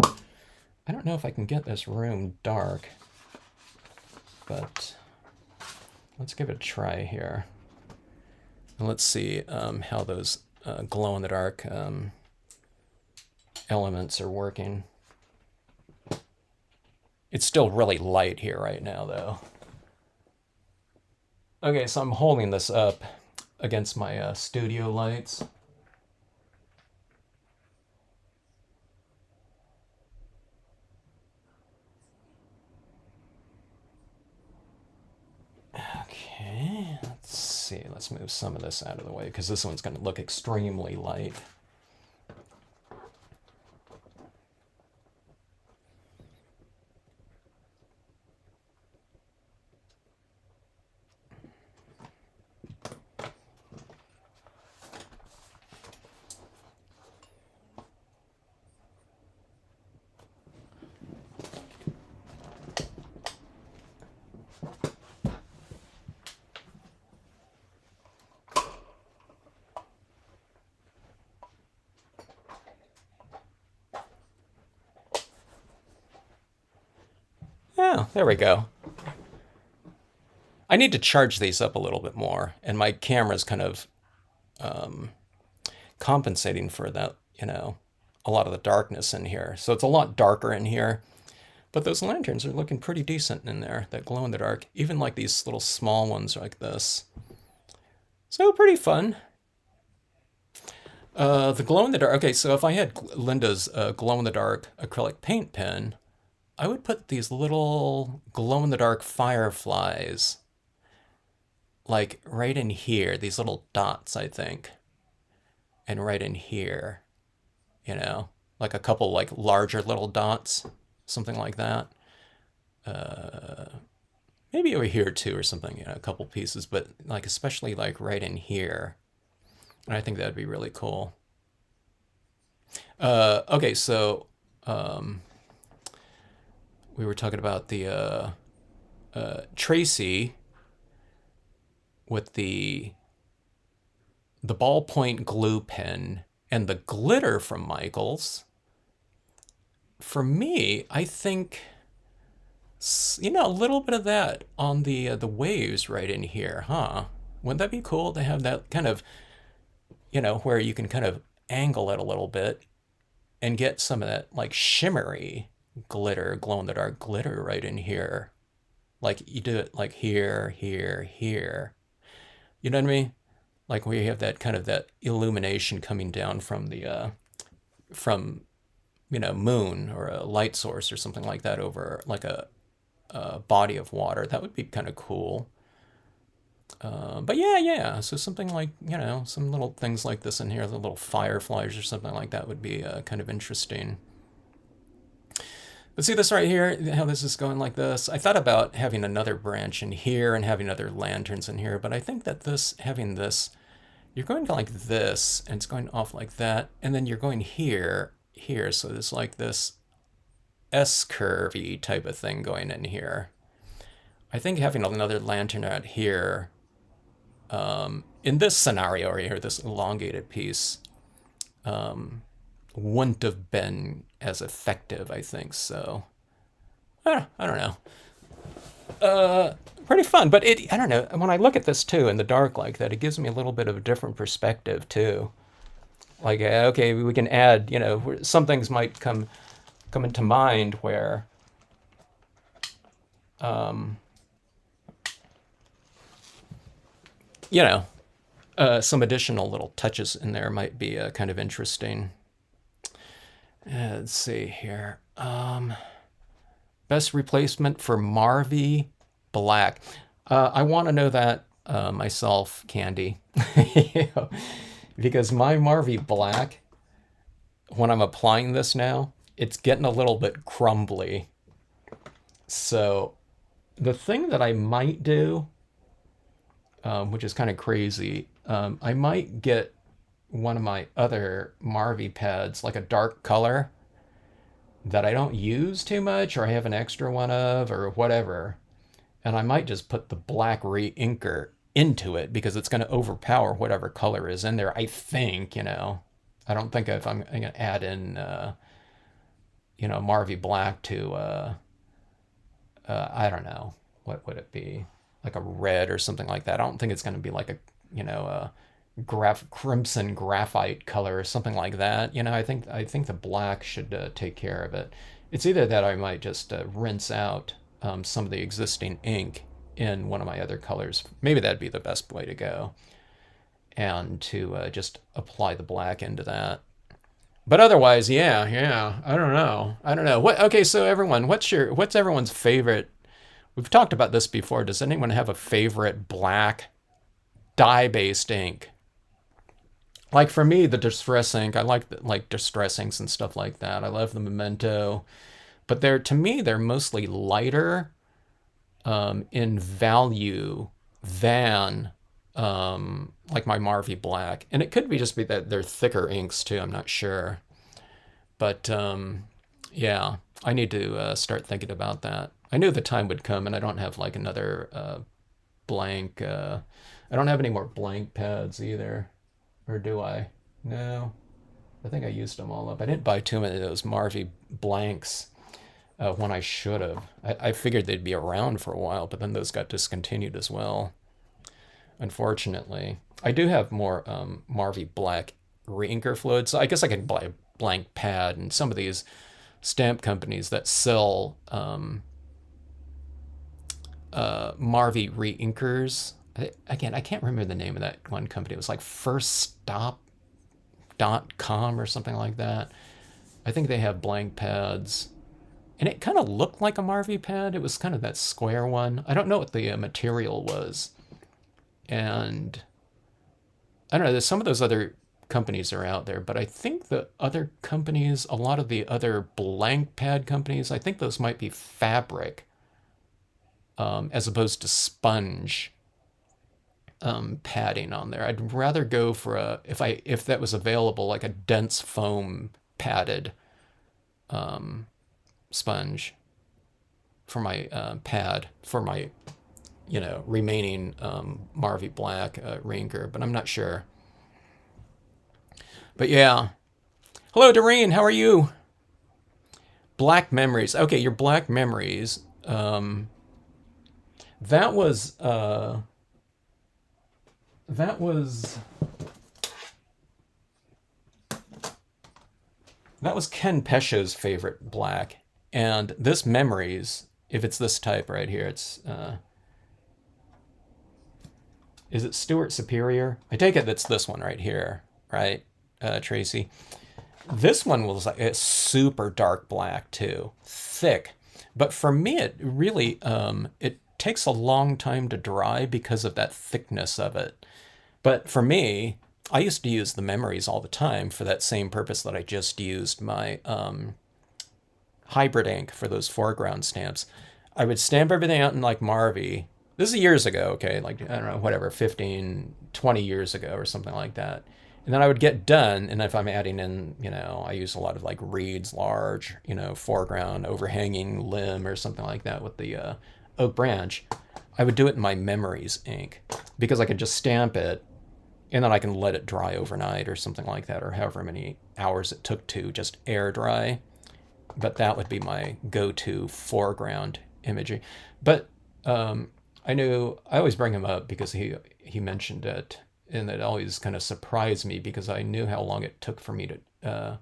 I don't know if I can get this room dark, but let's give it a try here. And let's see how those glow-in-the-dark elements are working. It's still really light here right now, though. Okay, so I'm holding this up against my studio lights. Okay, let's see. Let's move some of this out of the way because this one's going to look extremely light. Oh, there we go. I need to charge these up a little bit more, and my camera's kind of compensating for that, a lot of the darkness in here. So it's a lot darker in here. But those lanterns are looking pretty decent in there, that glow in the dark. Even like these little small ones like this. So pretty fun. The glow in the dark. Okay, so if I had Linda's glow in the dark acrylic paint pen, I would put these little glow in the dark fireflies like right in here, these little dots, I think. And right in here, like a couple like larger little dots, something like that. Maybe over here too or something, a couple pieces, but like especially like right in here. And I think that'd be really cool. Okay, so we were talking about the Tracy with the ballpoint glue pen and the glitter from Michaels. For me, I think a little bit of that on the waves right in here, huh? Wouldn't that be cool to have that kind of, where you can kind of angle it a little bit and get some of that like shimmery glitter, glow in the dark glitter right in here. Like you do it like here, here, here. You know what I mean? Like where you have that kind of that illumination coming down from the moon or a light source or something like that over like a body of water. That would be kind of cool. But yeah. So something like, some little things like this in here, the little fireflies or something like that would be kind of interesting. But see this right here, how this is going like this? I thought about having another branch in here and having other lanterns in here, but I think that having this, you're going like this, and it's going off like that, and then you're going here, so there's like this S-curvy type of thing going in here. I think having another lantern out here, in this scenario right here, this elongated piece, wouldn't have been as effective, I think. So, I don't know. Pretty fun, but I don't know. When I look at this too in the dark like that, it gives me a little bit of a different perspective too. Like, okay, we can add, some things might come into mind where, some additional little touches in there might be kind of interesting. Let's see here. Best replacement for Marvy Black. I want to know that myself, Candy. Because my Marvy Black, when I'm applying this now, it's getting a little bit crumbly. So the thing that I might do, which is kind of crazy, I might get one of my other Marvy pads, like a dark color that I don't use too much or I have an extra one of or whatever. And I might just put the black re-inker into it because it's going to overpower whatever color is in there, I think, I don't think if I'm going to add in Marvy black to, I don't know, what would it be? Like a red or something like that. I don't think it's going to be like a crimson graphite color or something like that. I think the black should take care of it. It's either that I might just rinse out some of the existing ink in one of my other colors. Maybe that'd be the best way to go, and to just apply the black into that. But otherwise, yeah, I don't know. What? Okay, so everyone, what's everyone's favorite? We've talked about this before. Does anyone have a favorite black dye-based ink? Like for me, the distress ink. I like distress inks and stuff like that. I love the Memento, but to me they're mostly lighter in value than like my Marvy Black. And it could be just be that they're thicker inks too. I'm not sure. But yeah, I need to start thinking about that. I knew the time would come, and I don't have like another blank. I don't have any more blank pads either. Or do I? No. I think I used them all up. I didn't buy too many of those Marvy blanks when I should have. I figured they'd be around for a while, but then those got discontinued as well, unfortunately. I do have more Marvy black reinker fluid, so I guess I can buy a blank pad. And some of these stamp companies that sell Marvy reinkers. Again, I can't remember the name of that one company. It was like firststop.com or something like that. I think they have blank pads. And it kind of looked like a Marvy pad. It was kind of that square one. I don't know what the material was. And I don't know, there's some of those other companies are out there, but I think the other companies, a lot of the other blank pad companies, I think those might be fabric as opposed to sponge padding on there. I'd rather go for if that was available, like a dense foam padded sponge for my pad for my remaining Marvy Black reinker, but I'm not sure. But yeah, hello Doreen, how are you? Black memories. Okay, your black memories. That was that was that was Ken Pesha's favorite black, and this memories. If it's this type right here, it's is it Stuart Superior? I take it that's this one right here, right, Tracy? This one was like it's super dark black too, thick. But for me, it really it takes a long time to dry because of that thickness of it. But for me, I used to use the memories all the time for that same purpose that I just used my hybrid ink for those foreground stamps. I would stamp everything out in like Marvy. This is years ago, okay, like I don't know, whatever, 15, 20 years ago or something like that. And then I would get done, and if I'm adding in, I use a lot of like reeds, large, foreground, overhanging limb or something like that with the oak branch. I would do it in my memories ink because I could just stamp it, and then I can let it dry overnight or something like that, or however many hours it took to just air dry. But that would be my go-to foreground imagery. But I always bring him up because he mentioned it, and it always kind of surprised me because I knew how long it took for me to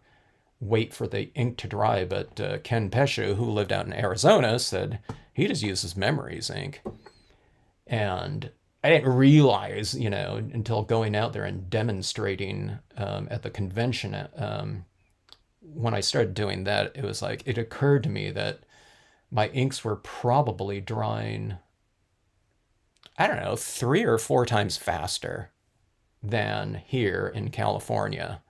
wait for the ink to dry. But Ken Pesha, who lived out in Arizona, said he just uses memories ink. And I didn't realize, until going out there and demonstrating at the convention, when I started doing that, it was like, it occurred to me that my inks were probably drying, I don't know, 3 or 4 times faster than here in California.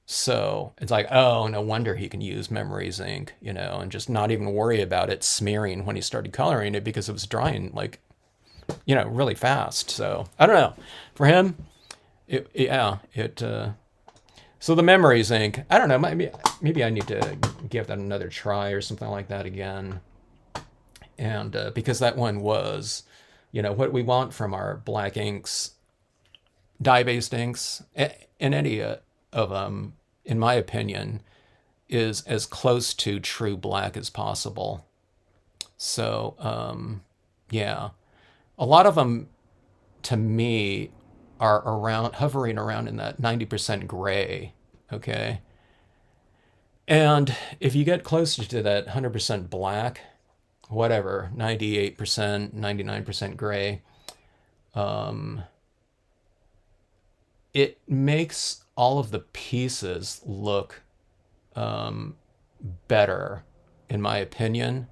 So it's like, oh, no wonder he can use memories ink, and just not even worry about it smearing when he started coloring it because it was drying like, really fast. So I don't know. For him, so the memories ink, I don't know, maybe I need to give that another try or something like that again. And because that one was, what we want from our black inks, dye-based inks, and any of them, in my opinion, is as close to true black as possible. So, yeah, a lot of them to me are around hovering around in that 90% gray. Okay. And if you get closer to that 100% black, whatever, 98%, 99% gray, um, it makes all of the pieces look better, in my opinion.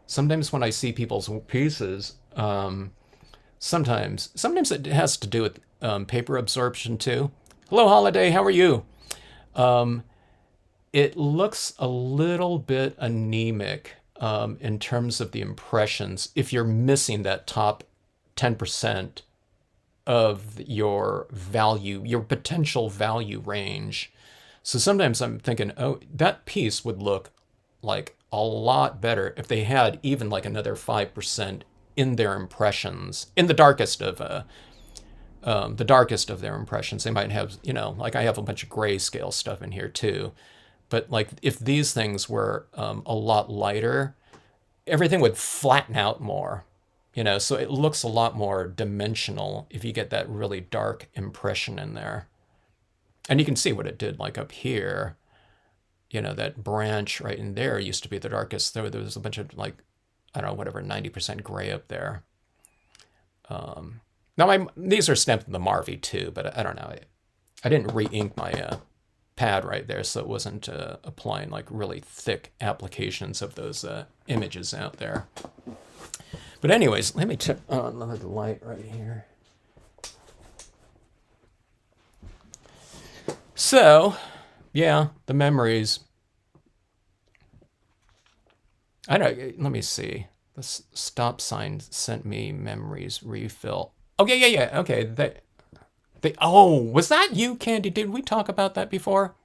Sometimes when I see people's pieces, sometimes it has to do with paper absorption too. Hello, Holiday. How are you? It looks a little bit anemic in terms of the impressions if you're missing that top 10% of your value, your potential value range. So sometimes I'm thinking, oh, that piece would look like a lot better if they had even like another 5% in their impressions, in the darkest of their impressions. They might have, like I have a bunch of grayscale stuff in here too. But like if these things were a lot lighter, everything would flatten out more, so it looks a lot more dimensional if you get that really dark impression in there. And you can see what it did like up here. That branch right in there used to be the darkest. There was a bunch of like, I don't know, whatever, 90% gray up there. Now these are stamped in the Marvy too, but I don't know. I didn't re-ink my pad right there, so it wasn't applying like really thick applications of those images out there. But anyways, let me check on another light right here. So, yeah, the memories. I don't. Let me see. The stop sign sent me memories refill. Oh yeah. Okay, oh, was that you, Candy? Did we talk about that before?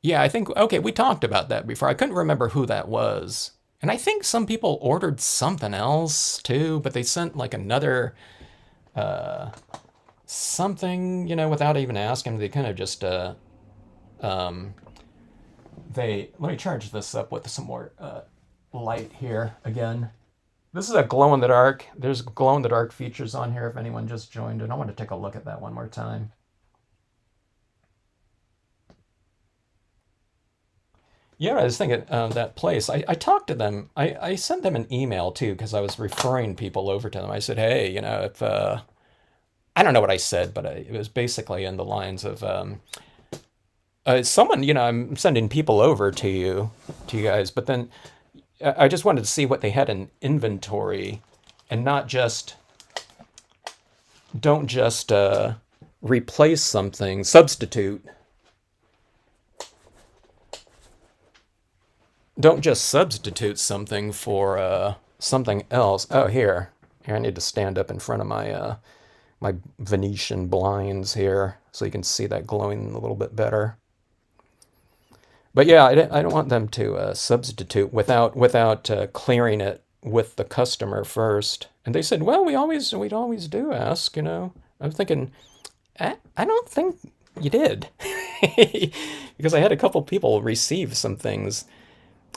Yeah, I think, okay, we talked about that before. I couldn't remember who that was. And I think some people ordered something else too, but they sent like another something, without even asking. They kind of just, let me charge this up with some more light here again. This is a glow in the dark. There's glow in the dark features on here if anyone just joined, and I want to take a look at that one more time. Yeah, I was thinking that place. I talked to them. I sent them an email too because I was referring people over to them. I said, hey, if I don't know what I said, but it was basically in the lines of someone, I'm sending people over to you guys, but then I just wanted to see what they had in inventory, and not just don't just replace something, substitute. Don't just substitute something for something else. Oh, here I need to stand up in front of my Venetian blinds here so you can see that glowing a little bit better. But yeah, I don't want them to substitute without clearing it with the customer first. And they said, well, we'd always do ask. I'm thinking, I don't think you did, because I had a couple people receive some things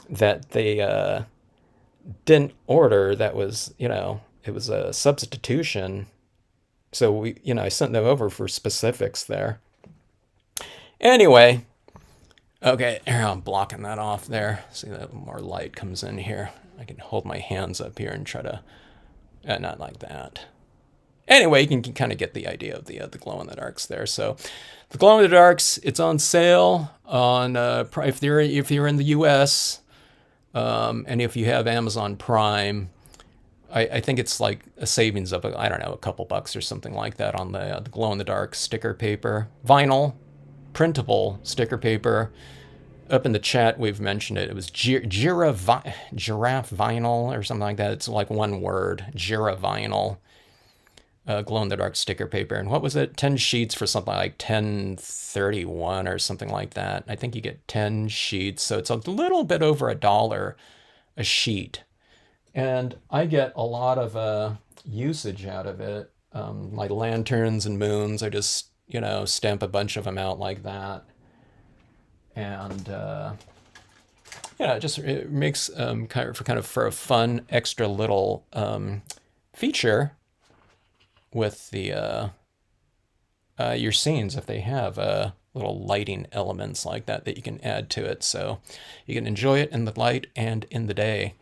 that they didn't order. That was, it was a substitution. So I sent them over for specifics there. Anyway, okay, here, I'm blocking that off there. See that more light comes in here. I can hold my hands up here and try to, not like that. Anyway, you can kind of get the idea of the glow in the darks there. So, the glow in the darks, it's on sale on if you're in the U.S. And if you have Amazon Prime. I think it's like a savings of, I don't know, a couple bucks or something like that on the glow in the dark sticker paper, vinyl, printable sticker paper. Up in the chat, we've mentioned it. It was giraffe vinyl or something like that. It's like one word, giraffe vinyl, glow in the dark sticker paper. And what was it? 10 sheets for something like $10.31 or something like that. I think you get 10 sheets, so it's a little bit over $1 a sheet. And I get a lot of usage out of it. My lanterns and moons, I just, you know, stamp a bunch of them out like that. And yeah, it makes kind of for a fun extra little feature with the your scenes if they have little lighting elements like that that you can add to it, so you can enjoy it in the light and in the day,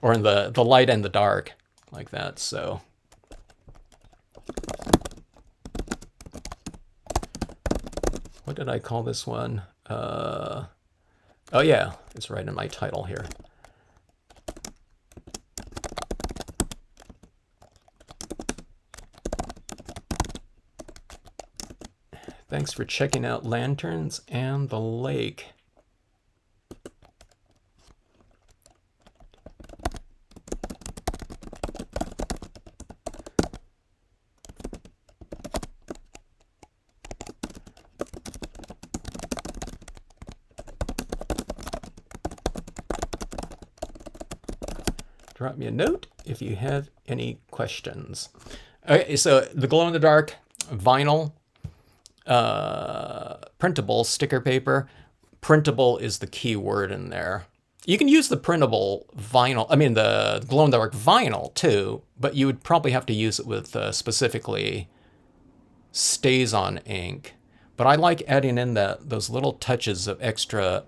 or in the light and the dark like that. So what did I call this one? Oh yeah, it's right in my title here. Thanks for checking out Lanterns and the Lake. Drop me a note if you have any questions. Okay, so the glow-in-the-dark vinyl, printable sticker paper. Printable is the key word in there. You can use the printable vinyl, I mean the glow-in-the-dark vinyl too, but you would probably have to use it with specifically StazOn ink. But I like adding in those little touches of extra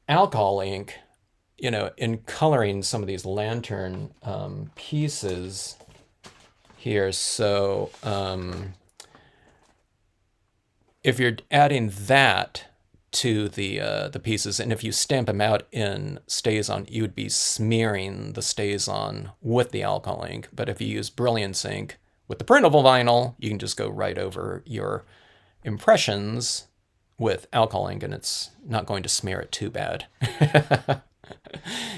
alcohol ink, you know, in coloring some of these lantern pieces here. So if you're adding that to the pieces, and if you stamp them out in StazOn, you would be smearing the StazOn with the alcohol ink. But if you use Brilliance ink with the printable vinyl, you can just go right over your impressions with alcohol ink, and it's not going to smear it too bad.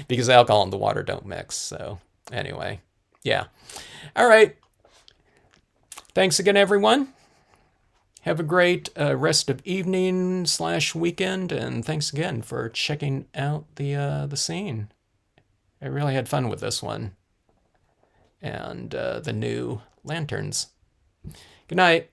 Because alcohol and the water don't mix. So anyway, yeah. All right. Thanks again, everyone. Have a great rest of evening / weekend, and thanks again for checking out the scene. I really had fun with this one and the new lanterns. Good night.